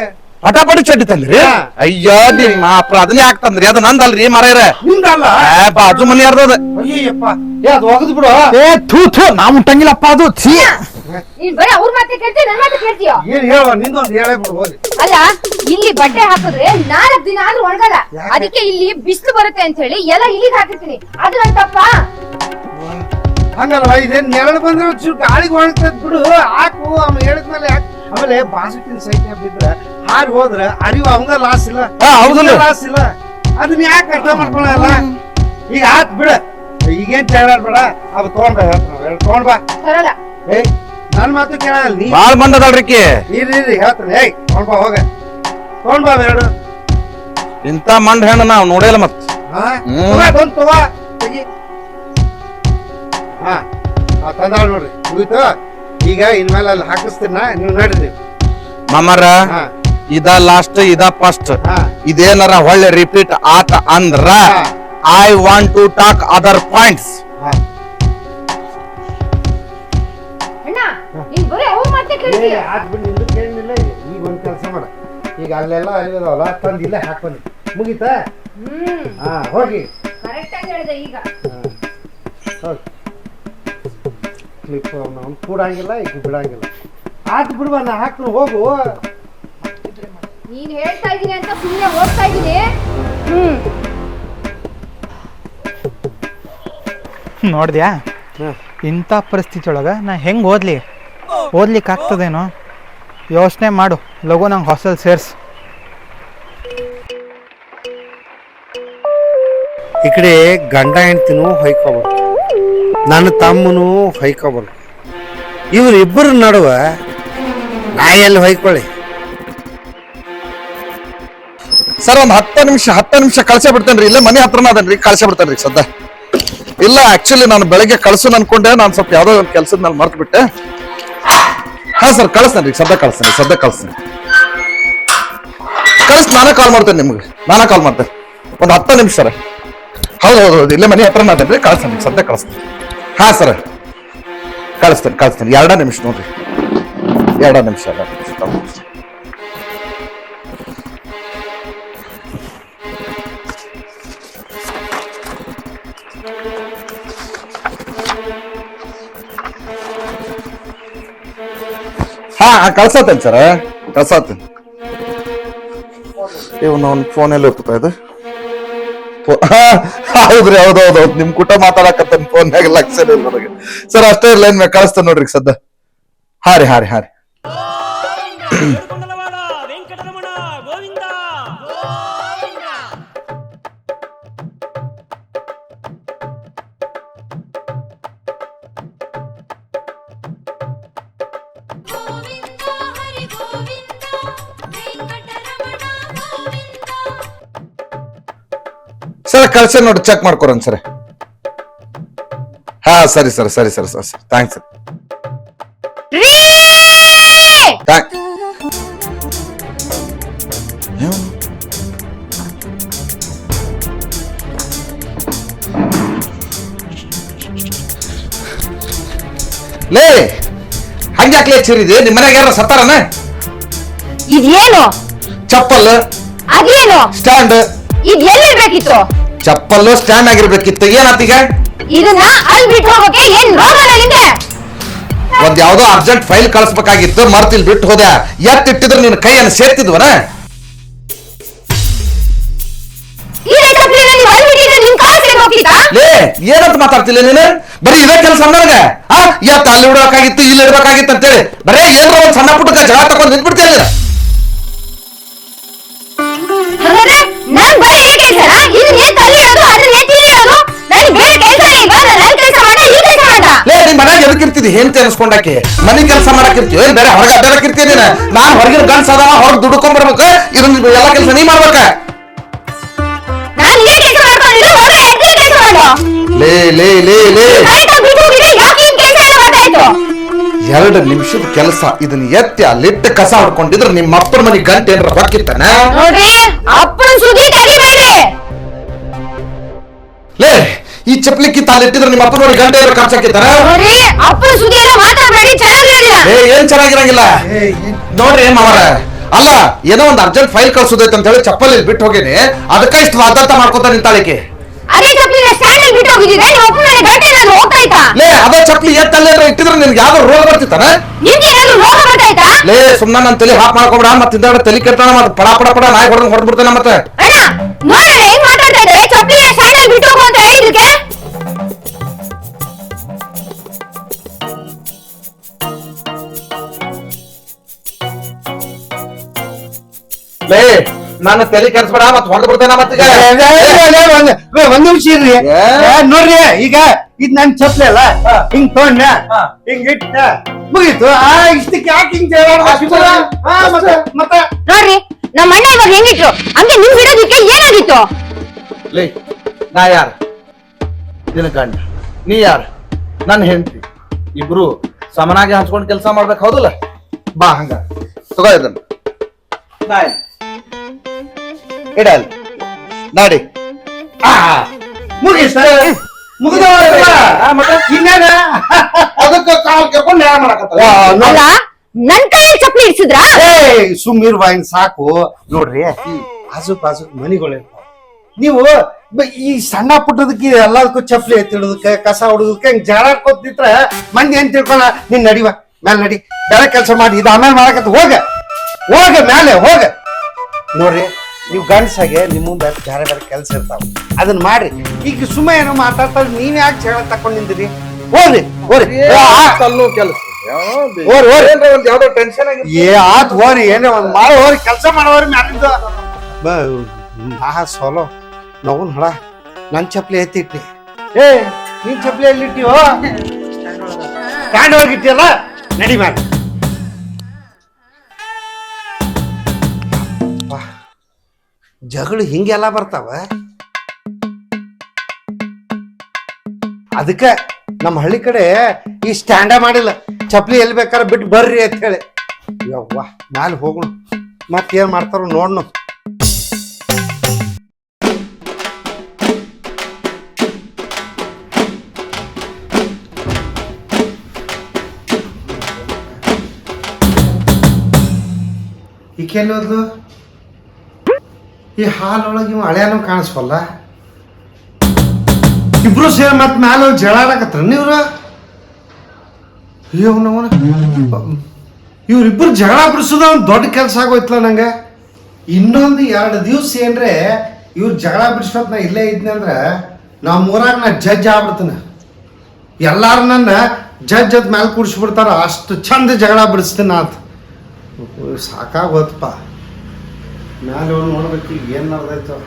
ಪಟಾಪಟಿ ಚಡ್ಡಿ ತಂದ್ರಿ? ಅಯ್ಯೋ ನಿಮ್ಮ ಅದನ್ನೇ ಹಾಕ್ತಂದ್ರಿ, ಅದು ನಂದಲ್ರಿ ಮಾರ್ಯಾರ, ನಿಮ್ದಲ್ಲ, ಬಾಜು ಮನಿ ಯಾರ್ದದ. ಅಯ್ಯಪ್ಪ ಅದು ಒಗದ್ ಬಿಡು. ನಾ ಮುಟ್ಟಂಗಿಲ್ಲಪ್ಪ ಅದು. ನೀನ್ ಬರೀ ಅವ್ರ ಮಾತೆ ಕೇಳ್ತೀಯ, ನನ್ ಮಾತೆ ಕೇಳ್ತೀಯೋ? ಏನ್ ಹೇಳ, ನಿಂದೊಂದು ಹೇಳೇ ಬಿಡು ಹೋಗಿ. ಅಲ್ಲ, ಇಲ್ಲಿ ಬಟ್ಟೆ ಹಾಕಿದ್ರೆ 4 ದಿನ ಆದ್ರೂ ಒಣಗಲ್ಲ, ಅದಕ್ಕೆ ಇಲ್ಲಿ ಬಿಸಿಲು ಬರುತ್ತೆ ಅಂತ ಹೇಳಿ ಎಲ್ಲ ಇಲ್ಲಿಗೆ ಹಾಕಿರ್ತೀನಿ. ಅದು ನನ್ ತಪ್ಪ? ಹಂಗಲ್ವಾ, ಇದೇನ್ ನೆರಳು ಬಂದ್ರೆ ಒಂಚೂರು ಗಾಳಿಗೆ ಒಣಗ್ತದ ಬಿಡು, ಹಾಕು. ಆಮೇಲೆ ಹೇಳಿದ್ಮೇಲೆ ಯಾಕೆ? ಆಮೇಲೆ ಬಾಸುಟಿನ ಸೈನ್ಯ ಬಿದ್ರ ಹಾರಿ ಹೋದ್ರ ಅರಿವು ಅವಂಗ ಲಾಸ್ ಇಲ್ಲ, ಲಾಸ್ ಇಲ್ಲ. ಅದನ್ನ ಯಾಕೆ ಅರ್ಥ ಮಾಡ್ಕೊಳಲ್ಲ? ಈಗ ಆತ್ ಬಿಡ, ಈಗೇನ್ ಕೇಳಾಡ್ಬೇಡ, ಅದು ತಗೊಂಡ್ ಬಾ. ತರಲ್ಲ. ಏಯ್ ನನ್ ಮಾತು ಕೇಳಲ್ಲ ನೀ. ಬಾಳ್ ಬಂದದಲ್ರಿ ಇರ್ರಿ ಹೇಳ್ತಾನೆ. ಏಯ್ ತಗೊಂಡ್ ಬಾ, ಹೋಗ ತಗೊಂಡ್ ಬಾ ಎರಡು. ಇಂತ ಮಂಡ್ ಹೆಣ್ಣು ನಾವ್ ನೋಡಿಲ್ಲ ಮತ್. ತಗೋ ತೆಗಿ. ಹಾ ತಂದಾಳ ನೋಡ್ರಿ, ಮುಗಿತು. ಈಗ ಇನ್ಮೇಲೆ ಅಲ್ಲಿ ಹಾಕಿಸ್ತೀನ, ನೀವು ನೋಡ್ರಿ. ಮಾಮಾರ, ಇದ ಲಾಸ್ಟ್ ಇದ ಫಸ್ಟ್, ಇದೇನಾರ ಒಳ್ಳೆ ರಿಪೀಟ್ ಆತ ಅಂದ್ರ I want to talk other points. ಅಣ್ಣ, ನೀನ್ ಬರೀ ಅವ್ರ ಮಾತೆ ಕೇಳ್ತೀಯ. ಹಾಕ್ಬಿಟ್ಟು ನಿಂದು ಕೇಳಿಲ್ಲ. ಈಗ ಒಂದ್ ಕೆಲಸ ಮಾಡ, ಈಗ ಅಲ್ಲೆಲ್ಲ ಅಲ್ಲಿದಾವಲ್ಲ ತಂದು ಇಲ್ಲೇ ಹಾಕೊಂಡಿ, ಮುಗೀತಾ? ಹಾ ಹೋಗಿ ಕರೆಕ್ಟ್ ಆಗಿ ಹೇಳಿದೆ. ಈಗ ಕ್ಲಿಪ್ ಅವ್ನು ಕೂಡಂಗಿಲ್ಲ, ಈಗ ಬಿಡಂಗಿಲ್ಲ. ಆತ್ ಬಿಡುವ, ನಾ ಹಾಕ್ನು ಹೋಗು. ನೀನ್ ಹೇಳ್ತಾ ಇದೀನಿ ಅಂತ ಸುಮ್ಮನೆ ಹೋಗ್ತಾ ಇದೀನಿ. ನೋಡ್ದ್ಯಾ, ಇಂಥ ಪರಿಸ್ಥಿತಿ ಒಳಗ ನಾ ಹೆಂಗ್ ಓದ್ಲಿಕ್ಕೆ ಆಗ್ತದೇನೋ ಯೋಚನೆ ಮಾಡು. ಲಗು ನಂಗೆ ಹಾಸ್ಟೆಲ್ ಸೇರ್ಸ್. ಈ ಕಡೆ ಗಂಡ ಹೆಂಡ್ತಿನೂ ಹೊಯ್ಕೋಬಾರ್ದು, ನನ್ನ ತಮ್ಮನೂ ಹೊಯ್ಕೋಬಾರ್ದು. ಇವ್ರಿಬ್ಬರ ನಡುವ ನಾ ಎಲ್ಲಿ ಹೊಯ್ಕೊಳ್ಳಿ? ಸರ್ ಒಂದ್ 10 ನಿಮಿಷ ಕಳ್ಸೇ ಬಿಡ್ತೇನ್ರಿ, ಇಲ್ಲೇ ಮನೆ ಹತ್ರನ ಅದನ್ರಿ, ಕಳ್ಸೇ ಬಿಡ್ತೇನ್ರಿ ಸದ್ದ. ಇಲ್ಲ ಆಕ್ಚುಲಿ ನಾನು ಬೆಳಗ್ಗೆ ಕಳ್ಸೋನ್ ಅನ್ಕೊಂಡೆ, ನಾನು ಸ್ವಲ್ಪ ಯಾವ್ದೋ ಒಂದು ಕೆಲಸದ ಮೇಲೆ ಮರ್ತು ಬಿಟ್ಟೆ. ಹಾ ಸರ್ ಕಳಿಸ್ತೇನೆ ರೀ, ಸದ್ಯ ಕಳಿಸ್ತೇನೆ ನಾನೇ ಕಾಲ್ ಮಾಡ್ತೇನೆ ನಿಮ್ಗೆ, ಒಂದು 10 ನಿಮಿಷ ಸರ್. ಹೌದು ಇಲ್ಲೇ ಮನೆ ಹತ್ರ ಅದೇನ್ರಿ, ಕಳಿಸ್ತೇನೆ ಸದ್ಯ ಕಳಿಸ್ತೇನೆ. ಹಾ ಸರ್ ಕಳಿಸ್ತೇನೆ 2 ನಿಮಿಷ ನೋಡ್ರಿ, 2 ನಿಮಿಷ. ಹಾ ಕಳ್ಸತ್ತೇನೆ ಸರ್, ಕಳ್ಸತ್ತೇನೆ. ಇವನು ಫೋನಲ್ಲಿ ಹೋಗ್ತಾ ಇದೆ. ಹೌದ್ರಿ, ಹೌದೌದು ನಿಮ್ ಕುಟ ಮಾತಾಡಕತ್ತೇನೆ ಫೋನ್ಯಾಗ, ಲಕ್ಷ ಇಲ್ಲ ನನಗೆ ಸರ್. ಅಷ್ಟೇ ಲೈನ್ ಮ್ಯಾಗ ಕಳಿಸ್ತೇನೆ ನೋಡ್ರಿ ಸದ್ಯ. ಹಾ ರೀ ಸರ್ ಕಳ್ಸ ನೋಡಿ, ಚೆಕ್ ಮಾಡ್ಕೊರನ್ ಸರ್. ಹಾ ಸರಿ ಸರ್ ಥ್ಯಾಂಕ್ಸ್ ಸರ್. ಲೇ ಹಂಗ್ಯಾಕ್ಲೆ ಹಚ್ಚಿರಿದೆ, ನಿಮ್ಮ ಮನ್ಯಾಗ ಯಾರ ಸತ್ತಾರನ? ಇದೇನು ಚಪ್ಪಲ್, ಅದೇನು ಸ್ಟ್ಯಾಂಡ್, ಇದ್ ಎಲ್ಲಿರ್ಬೇಕಿತ್ತು? ಚಪ್ಪಲ್ಲು ಸ್ಟ್ಯಾಂಡ್ ಆಗಿರ್ಬೇಕಿತ್ತು. ಏನಾತೀಗ? ಇದನ್ನ ಅಲ್ಲಿ ಬಿಟ್ಟು ಹೋಗೋಕೆ ಏನ್ ರೋಗನ ನಿಂಗೆ? ಒಂದ್ ಯಾವ್ದೋ ಅರ್ಜೆಂಟ್ ಫೈಲ್ ಕಳಿಸ್ಬೇಕಾಗಿತ್ತು, ಮರ್ತಿಲ್ ಬಿಟ್ಟು ಹೋದೆ. ಎತ್ತಿಟ್ಟಿದ್ರೆ ನಿನ್ನ ಕೈಯನ್ನು ಸೇರ್ತಿದ್ವನ? ಲೇ ಏನಂತ ಮಾತಾಡ್ತಿಲ್ಲ ನೀನು? ಬರೀ ಇದೇ ಕೆಲಸ ನನಗ. ಎತ್ತ ಅಲ್ಲಿ ಇಡ್ಬೇಕಾಗಿತ್ತು, ಇಲ್ಲಿ ಇಡ್ಬೇಕಾಗಿತ್ತು ಅಂತೇಳಿ ಬರೇ ಏನಾರ ಒಂದ್ ಸಣ್ಣ ಪುಟ್ಟಕ್ಕೆ ಜಗಳ ತಗೊಂಡು ನಿಂತ್ಬಿಡ್ತಿಲ್ಲ. ಲೇ ನಿಮ್ ಮನ್ಯಾಗ ಎದಕ್ಕಿರ್ತಿದ್ದಿ? ಹೆಂಡತಿ ಅನ್ಸ್ಕೊಂಡಾಕಿ ಮನಿ ಕೆಲಸ ಮಾಡಾಕಿರ್ತೀವಿ, ಏನ್ ಬೇರೆ ಹೊರಗೆ ಅಡ್ಡಾಡಕಿರ್ತೀಯ ನೀನು? ನಾನ್ ಹೊರಗಿನ ಗಂಡ್ಸ ಅದಾವ, ಹೊರಗೆ ದುಡ್ಕೊಂಡ್ ಬರ್ಬೇಕು, ಇದನ್ನ ಎಲ್ಲಾ ಕೆಲಸ ನೀ ಮಾಡ್ಬೇಕ. ಲೇ ಲೇ ಲೇ ಲೇ 2 ನಿಮಿಷದ ಕೆಲಸ, ಇದನ್ನ ಎತ್ತಿ ಅಲ್ಲಿಟ್ಟು ಕಸ ಹೊಡ್ಕೊಂಡಿದ್ರೆ ನಿಮ್ಮ ಅಪ್ಪನ ಮನಿ ಗಂಟೆ ಏನಾರ ಹೊಕ್ಕಿತ್ತಾನ? ಲೇ ಈ ಚಪ್ಪಲಿ ಕಿತ್ತ ಅಲ್ಲಿಟ್ಟಿದ್ರೆ ನಿಮ್ಮ ಅಪ್ಪನ ಮನಿ ಗಂಟೆ ಏನಾರ ಖರ್ಚಾಕಿತ್ತಾನ? ಏನ್ ಚೆನ್ನಾಗಿರಂಗಿಲ್ಲ ನೋಡ್ರಿ ಮಾವರ. ಅಲ್ಲ ಏನೋ ಒಂದ್ ಅರ್ಜೆಂಟ್ ಫೈಲ್ ಕಳ್ಸೋದೈತೆ ಅಂತ ಹೇಳಿ ಚಪ್ಪಲಿ ಬಿಟ್ಟು ಹೋಗೇನಿ, ಅದಕ್ಕ ಇಷ್ಟು ವಾದಾಟ ಮಾಡ್ಕೊತ ನಿಂತಾಳಿಕೆ. ಲೇ ಅದ ಚಪ್ಪಲಿ ಎತ್ತಲ್ಲೇ ಇಟ್ಟಿದ್ರೆ ನಿನ್ಗೆ ಯಾವ್ದೋ ರೋಗ ಬರ್ತಿತ್ತಾನ? ಲೇ ಸುಮ್ನ ನನ್ ತಲೆ ಹಾಕ್ ಮಾಡ್ಕೊಬಿಡ, ಮತ್ತೆ ಇದ್ದಾಡ ತಲೆ ಕೆಟ್ಟಾನ, ಮತ್ತೆ ಪಡ ಪಡ ಪಡ ನಾಯಿ ಹೊಡೆದ್ ಹೊಡೆದ್ಬಿಡ್ತಾನ. ಮತ್ತೆ ಲೇ ನನ್ನ ತಲೆ ಕೆಡ್ಸ್ಬೇಡ, ಮತ್ತೆ ಹೊಡೆದ್ ಬಿಡ್ತೇನ. ಮತ್ತೆ ಒಂದ್ ನಿಮಿಷ ಇರ್ರಿ. ನೋಡ್ರಿ ಈಗ ಇದ್ ನನ್ ಚಪ್ಲಿ ಅಲ್ಲ, ಹಿಂಗ್ ತೊಗೊಂಡ ಹಿಂಗ್ ಇಟ್ಟ ಮುಗೀತು. ಇಷ್ಟಕ್ಕೆ ಯಾಕೆ ಹಿಂಗ್ ಮತ್ತೆ ನೋಡ್ರಿ ನಮ್ಮ ಅಣ್ಣ ಇವಾಗ ಹೆಂಗಿಟ್ರು ಹಂಗೆ ನಿಮ್ ಬಿಡೋದಿಕ್ಕೆ ಏನಾಗಿತ್ತು? ಲೇ ನಾ ಯಾರ? ನಿನ್ನ ಗಂಡ, ನೀ ಯಾರ? ನನ್ನ ಹೆಂಡತಿ. ಇಬ್ರು ಸಮನಾಗಿ ಹಂಚ್ಕೊಂಡು ಕೆಲಸ ಮಾಡ್ಬೇಕು, ಹೌದಲ್ಲ? ಬಾ ಹಂಗ ತಗೋ ಇದನ್ನ ಇಡಲ್ ನಾಡಿ. ಮುಗೀತ ಮುಗಿದ ಅದಕ್ಕೆ ಕಾಲ್ ಕೆರ್ಕೊಂಡು ನ್ಯಾಯ ಮಾಡಕತ್ತ. ಅಲ್ಲ ನನ್ ಕೈ ಚಪ್ಪಲಿ ಇಡ್ಸಿದ್ರ? ಸುಮ್ಮೀರ್ ವಾಯಿನ್ ಸಾಕು. ನೋಡ್ರಿ ಬಾಜು ಬಾಜು ಮನಿಗಳಿರ್ತಾವ, ನೀವು ಈ ಸಣ್ಣ ಪುಟ್ಟದಕ್ಕೆ ಎಲ್ಲದಕ್ಕೂ ಚಪ್ಪಲಿ ಎತ್ತಿಡೋದಕ್ಕೆ ಕಸ ಹೊಡೋದಕ್ಕೆ ಹಿಂಗ್ ಜಾರಾಡ್ಕೊತಿದ್ರ ಮಂದಿ ಏನ್ ತಿಳ್ಕೊಳ? ನೀನ್ ನಡಿವ ಮ್ಯಾಲ ನಡಿ, ಬೇರೆ ಕೆಲಸ ಮಾಡಿ, ಇದು ಆಮೇಲೆ ಮಾಡಕತ್ತ. ಹೋಗ ಮ್ಯಾಲೆ ಹೋಗ. ನೋಡ್ರಿ ನೀವು ಗಂಡ್ಸಾಗೆ ನಿಮ್ಮ ಮುಂದೆ ಬೇರೆ ಬೇರೆ ಕೆಲಸ ಇರ್ತಾವ, ಅದನ್ನ ಮಾಡ್ರಿ. ಈಗ ಸುಮ್ಮ ಏನೋ ಮಾತಾಡ್ತಾರ, ನೀವ್ ಯಾಕೆ ಜಗಳ ತಕೊಂಡ್ ನಿಂದಿರಿ? ಹೋಗ್ರಿ ಕೆಲಸ ಯಾವ್ದೋ ಟೆನ್ಷನ್ ಆತ್ ಹೋರಿ, ಏನೋ ಒಂದ್ ಮಾಡೋ ಹೋರಿ, ಕೆಲಸ ಮಾಡೋರಿ ಮ್ಯಾಲಿಂದ. ಸೋಲೋ ನೋವು ಹಳ ನನ್ ಚಪ್ಲಿ ಎತ್ತಿಟ್ಟಿ. ನೀನ್ ಚಪ್ಲಿ ಎಲ್ಲಿ ಇಟ್ಟಿವೋ? ಸ್ಟ್ಯಾಂಡ್ ಹೋಗಿಟ್ಟಿಯಲ್ಲ, ನಡಿ ಮ್ಯಾಲ. ಜಗಳು ಹಿಂಗೆಲ್ಲ ಬರ್ತಾವ. ಅದಕ್ಕೆ ನಮ್ಮ ಹಳ್ಳಿ ಕಡೆ ಈ ಸ್ಟ್ಯಾಂಡ ಮಾಡಿಲ್ಲ, ಚಪ್ಲಿ ಎಲ್ಲಿ ಬೇಕಾದ್ರೆ ಬಿಟ್ಟು ಬರ್ರಿ ಅಂತ ಹೇಳಿ. ಯವ್ವ ಮ್ಯಾಲೆ ಹೋಗೋಣ, ಮತ್ತೇನ್ ಮಾಡ್ತಾರೋ ನೋಡ್ನು. ಈಕೆಲ್ಲೋದು ಈ ಹಾಲೊಳಗೆ ಇವ್ ಹಳೆಯನೂ ಕಾಣಿಸ್ವಲ್ಲ. ಇಬ್ರು ಸೇರಿ ಮತ್ತೆ ಮ್ಯಾಲ ಜಗಳಾಡಕತ್ರ ನೀವ್ರು. ಇವ್ರಿಬ್ರು ಜಗಳ ಬಿಡಿಸೋದು ಒಂದು ದೊಡ್ಡ ಕೆಲಸ ಆಗೋಯ್ತಲ್ಲ ನಂಗೆ. ಇನ್ನೊಂದು 2 ದಿವ್ಸ ಏನ್ರೆ ಇವ್ರು ಜಗಳ ಬಿಡಿಸೋದ್ ನಾ ಇಲ್ಲೇ ಇದ್ನಿ ಅಂದ್ರೆ ನಮ್ಮೂರಾಗ ನಾ ಜಡ್ಜ್ ಆಗ್ಬಿಡ್ತೀನಿ. ಎಲ್ಲಾರು ನನ್ನ ಜಡ್ಜ್ ಅದ್ ಮ್ಯಾಲೆ ಕೂಡಿಸ್ಬಿಡ್ತಾರ, ಅಷ್ಟು ಚಂದ ಜಗಳ ಬಿಡಿಸ್ತೀನಿ ಅಂತ. ಸಾಕಾಗೋತಪ್ಪ. ಮ್ಯಾಲೆ ನೋಡ್ಬೇಕು ಈಗ ಏನು ನಡೆದೈತೋ.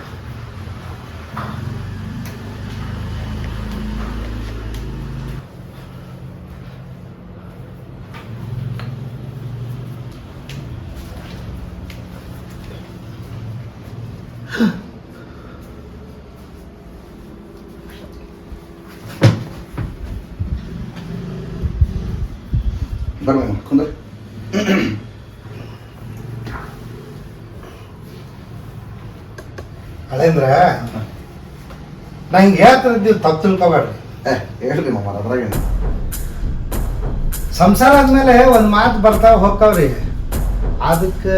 ಬರ್ಮ ಕುಂದ್ರ. ಅದೇಂದ್ರ ನಾ ಹಿಂಗೆ ಹೇಳ್ತಿದ್ದೀವಿ, ತಪ್ಪು ತಿಳ್ಕೊಬೇಡ್ರಿ. ಹೇಳ್ರಿ ಮಾಮ, ಅದ್ರಾಗೇನು ಸಂಸಾರ ಆದ್ಮೇಲೆ ಒಂದು ಮಾತು ಬರ್ತಾವ ಹೋಗ್ತಾವ್ರಿ. ಅದಕ್ಕೆ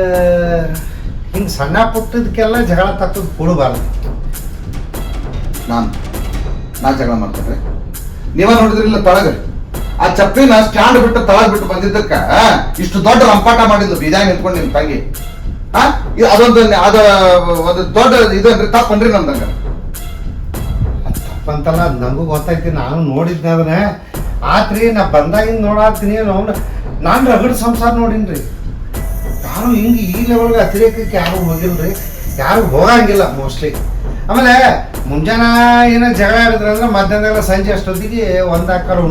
ಹಿಂಗೆ ಸಣ್ಣ ಪುಟ್ಟದಕ್ಕೆಲ್ಲ ಜಗಳ ತಕ್ಕದ್ ಕೊಡಬಾರ್ದು. ನಾ ಜಗಳ ಮಾಡ್ತೇನೆ. ನೀವ ನೋಡಿದ್ರಿಲ್ಲ ತೊಳಗ ಆ ಚಪ್ಪಿನ ಸ್ಟ್ಯಾಂಡ್ ಬಿಟ್ಟು ತಳಗ್ ಬಿಟ್ಟು ಬಂದಿದ್ದಕ್ಕ ಇಷ್ಟು ದೊಡ್ಡ ರಂಪಾಟ ಮಾಡಿದ್ದು ಬೀಜಾಗ ನಿಂತ್ಕೊಂಡು ನಿಮ್ ತಂಗಿ. ಅದೊಂದು ಒಂದು ದೊಡ್ಡ ಇದು ಅಂದ್ರೆ ತಪ್ಪನ್ರಿ ನಮ್ದಂಗ. ತಪ್ಪಂತಲ್ಲ, ಅದು ನಮಗೂ ಗೊತ್ತೈತಿ, ನಾನು ನೋಡಿದ್ನ ಅದನ್ನ. ಆತ್ರಿ ನಾ ಬಂದಾಗಿಂದ ನೋಡಾತೀನಿ. ನಾನು ರಗಡ್ ಸಂಸಾರ ನೋಡಿನ್ರಿ. ಯಾರು ಹಿಂಗೆ ಈ ಲೆವೆಲ್ಗೆ ಅತಿರೇಕಕ್ಕೆ ಯಾರು ಹೋಗಿಲ್ರಿ, ಯಾರು ಹೋಗಂಗಿಲ್ಲ ಮೋಸ್ಟ್ಲಿ. ಆಮೇಲೆ ಮುಂಜಾನೆ ಏನೋ ಜಗಳ ಆಡಿದ್ರಂದ್ರೆ ಮಧ್ಯಾಹ್ನದೆಲ್ಲ ಸಂಜೆ ಅಷ್ಟೊತ್ತಿಗೆ ಒಂದಾಕರು.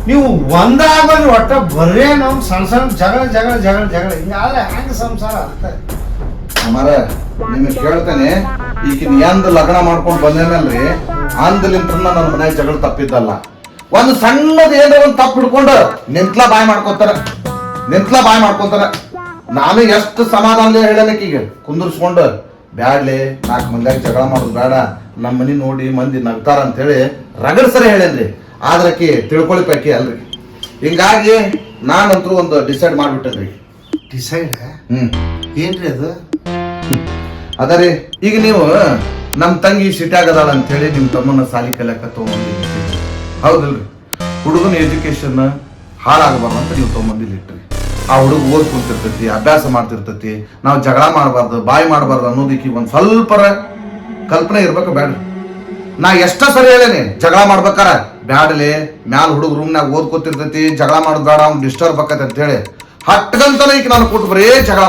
ನೀವು ಒಂದಾಗೋದು ಒಟ್ಟ ಬರೇ ನಾವು ಸಣ್ಣ ಸಣ್ಣ ಜಗಳ ಜಗಳ ಜಗಳ ಜಗಳ ಹಿಂಗಾದ್ರೆ ಹೆಂಗೆ ಸಂಸಾರ ಅಂತ ಅಮ್ಮಾರ ನಿಮಗೆ ಕೇಳ್ತೇನೆ. ಈಗ ಎಂದ ಲಗ್ನ ಮಾಡ್ಕೊಂಡು ಬಂದೇನಲ್ರಿ, ಅಂದಲಿಂತ ನನ್ನ ಮನ್ಯಾಗ ಜಗಳ ತಪ್ಪಿದ್ದಲ್ಲ. ಒಂದು ಸಣ್ಣದ ಏನಾರ ಒಂದು ತಪ್ಪು ಹಿಡ್ಕೊಂಡು ನಿಂತ್ಲಾ ಬಾಯ್ ಮಾಡ್ಕೊಂತಾರ. ನಾನು ಎಷ್ಟು ಸಮಾಧಾನ ಹೇಳನಕ್ಕೆ ಈಗ ಕುಂದರ್ಸ್ಕೊಂಡು ಬ್ಯಾಡ್ಲೆ 4 ಮಂದಿಯಾಗ ಜಗಳ ಮಾಡೋದು ಬೇಡ, ನಮ್ಮ ಮನಿ ನೋಡಿ ಮಂದಿ ನಗ್ತಾರ ಅಂತ ಹೇಳಿ ರಗಡ್ ಸರಿ ಹೇಳೇನ್ರಿ. ಆದ್ರಕಿ ತಿಳ್ಕೊಳ್ಳಿ ಪೈಕಿ ಅಲ್ರಿ. ಹಿಂಗಾಗಿ ನಾನಂತೂ ಒಂದು ಡಿಸೈಡ್ ಮಾಡ್ಬಿಟ್ಟೇನ್ರಿ. ಡಿಸೈಡ್ ಏನ್ರಿ ಅದು? ಅದರಿ ಈಗ ನೀವು ನಮ್ಮ ತಂಗಿ ಸಿಟ್ಟಾಗದಾಳ ಅಂತ ಹೇಳಿ ನಿಮ್ ತಮ್ಮನ ಸಾಲಿ ಕಲಿಯಕ ತಗೊಂಡಿದ್ರಿ, ಹೌದಲ್ರಿ? ಹುಡುಗನ ಎಜುಕೇಶನ್ ಹಾಳಾಗಬಾರ್ದು ಅಂತ ನೀವು ತಗೊಂಬಂದಿಲ್ಲಿಟ್ರಿ. ಆ ಹುಡುಗ ಓದ್ ಕುಂತಿರ್ತೈತಿ, ಅಭ್ಯಾಸ ಮಾಡ್ತಿರ್ತೈತಿ, ನಾವು ಜಗಳ ಮಾಡಬಾರ್ದು, ಬಾಯಿ ಮಾಡಬಾರ್ದು ಅನ್ನೋದಕ್ಕೆ ಒಂದ್ ಸ್ವಲ್ಪ ಕಲ್ಪನೆ ಇರ್ಬೇಕು ಬೇಡ್ರಿ. ನಾ ಎಷ್ಟ ಸರಿ ಹೇಳೇನಿ, ಜಗಳ ಮಾಡ್ಬೇಕಾರ ಬ್ಯಾಡಲಿ, ಮ್ಯಾಲ ಹುಡುಗ ರೂಮ್ನಾಗ ಓದ್ಕೊತಿರ್ತೈತಿ, ಜಗಳ ಮಾಡೋದು ಬೇಡ, ಅವ್ನು ಡಿಸ್ಟರ್ಬ್ ಆಕತಿ ಅಂತ ಹೇಳಿ ಹಟ್ಗಂತನ ಈಗ ನಾನು ಕೊಟ್ಟು ಬರೀ ಜಗಳ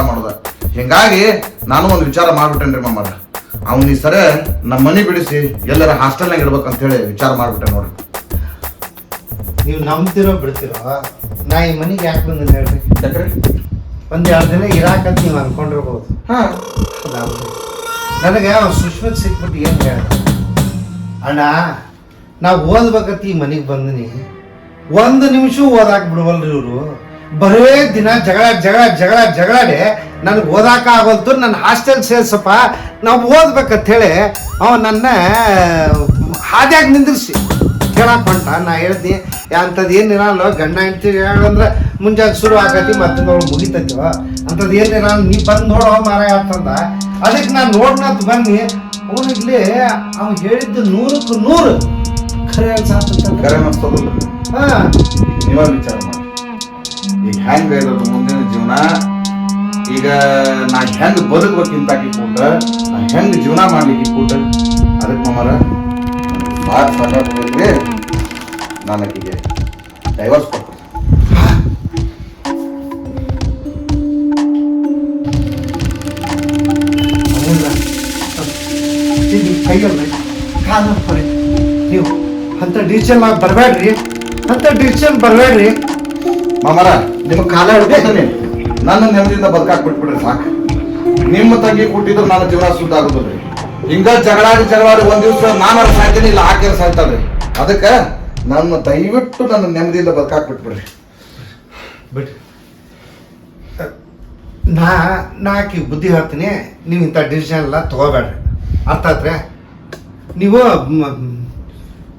ಮಾಡ್ದ. ಹಿಂಗಾಗಿ ನಾನು ಒಂದು ವಿಚಾರ ಮಾಡ್ಬಿಟ್ಟೇನ್ರಿ ಮಾಮಾರ. ಅವ್ನ ಈ ಸರಿ ನಮ್ಮ ಮನಿ ಬಿಡಿಸಿ ಎಲ್ಲರ ಹಾಸ್ಟೆಲ್ನಾಗ ಇಡ್ಬೇಕಂತ ಹೇಳಿ ವಿಚಾರ ಮಾಡ್ಬಿಟ್ಟೆ ನೋಡ್ರಿ. ನೀವು ನಂಬ್ತಿರೋ ಬಿಡ್ತಿರೋ, ನಾ ಈ ಮನೆಗೆ ಯಾಕೆ ಬಂದಿಲ್ಲ ಹೇಳ್ರಿ? ಯಾಕ್ರಿ? 1-2 ದಿನ ಇರಾಕಂತ ನೀವು ಅನ್ಕೊಂಡಿರ್ಬೋದು. ನನಗೆ ಸುಷ್ಮಿತ್ ಸಿಕ್ಬಿಟ್ಟು ಏನು ಹೇಳ, ಅಣ್ಣ ನಾವು ಓದ್ಬೇಕಂತ ಈ ಮನೆಗೆ ಬಂದಿನಿ, 1 ನಿಮಿಷ ಓದಾಕ್ ಬಿಡುವಲ್ರಿ ಇವರು. ಬರೇ ದಿನ ಜಗಳಾಡಿ ನನಗೆ ಓದಾಕ ಆಗೋಲ್ತು, ನನ್ನ ಹಾಸ್ಟೆಲ್ ಸೇರ್ಸಪ್ಪ, ನಾವು ಓದ್ಬೇಕಂತ ಹೇಳಿ ಅವ ನನ್ನ ಹಾದ್ಯಾಗ ನಿಂದಿರ್ಸಿ ಕೇಳಕ್ ಹೊಂಟ. ನಾ ಹೇಳ್ದಿ ಅಂಥದ್ದು ಏನಿರಲ್ಲ, ಗಂಡ ಹೆಂಡ್ತಿ ಹೇಳಂದ್ರೆ ಮುಂಜಾನೆ ಶುರು ಆಗತಿ ಮತ್ತೆ ಮುಗಿತೈತಿವ, ಅಂಥದ್ದು ಏನಿರಲ್ಲ, ನೀ ಬಂದು ನೋಡೋ ಮಾರಾಯ ಅಂತಂದ. ಅದಕ್ಕೆ ನಾನು ನೋಡ್ನಂತ ಬನ್ನಿ. ಅವನಿಗ್ಲಿ ಅವ್ ಹೇಳಿದ್ದು 100ಕ್ಕೆ 100 ಖರೆ ಅನ್ಸ್ತದಲ್ಲ. ನೀವ ವಿಚಾರ ಮಾಡಿ ಈಗ ಹೆಂಗ ಇರೋದು ಮುಂದಿನ ಜೀವನ. ಈಗ ನಾ ಹೆಂಗ್ ಬದುಕ್ಬೇಕಿಂತಾಕಿ ಕೂಟ, ನಾ ಹೆಂಗ್ ಜೀವನ ಮಾಡ್ಲಿಕ್ಕೆ ಕೂಟ. ಅದಕ್ಕೆ ಮಾಮಾರ ಭಾಳ ಸಾಕಾಗ್ತೈತ್ರಿ, ನಾನು ಆಕಿಗೆ ಡೈವರ್ಸ್ ಕೊಡ್ತೀನಿ. ನೀವು ಅಂತ ಡಿಸಿಷನ್ ಬರಬೇಡ್ರಿ ಮಾಮಾರ. ನಿಮ್ಗೆ ಕಾಲ ಹಿಡ್ಕೊತಾನೆ, ನನ್ನ ನೆಮ್ಮದಿಯಿಂದ ಬದುಕಾಕ್ ಬಿಟ್ಬಿಡ್ರಿ ಸಾಕು. ನಿಮ್ಮ ತಂಗಿ ಕೊಟ್ಟಿದ್ರು ನನ್ನ ಜೀವನ ಸುದ್ದ ಆಗೋದ್ರಿ. ಹಿಂಗ ಜಗಳಾಡಿ ಒಂದ್ ದಿವ್ಸ ನಾನು ಸಾಯ್ತೀನಿ, ಇಲ್ಲ ಆಕೆ ಸಾಯ್ತಾಳ್ರಿ. ಅದಕ್ಕೆ ನನ್ನ ದಯವಿಟ್ಟು ನನ್ನ ನೆಮ್ಮದಿಯಿಂದ ಬದುಕಾಕ್ ಬಿಟ್ಬಿಡ್ರಿ. ಬಿಡ್ರಿ. ನಾ ಆಕಿ ಬುದ್ಧಿ ಹೇಳ್ತೀನಿ, ನೀವು ಇಂಥ ಡಿಸಿಷನ್ ಎಲ್ಲ ತಗೋಬೇಡ್ರಿ. ಅರ್ಥ ಆತ್ರೆ? ನೀವು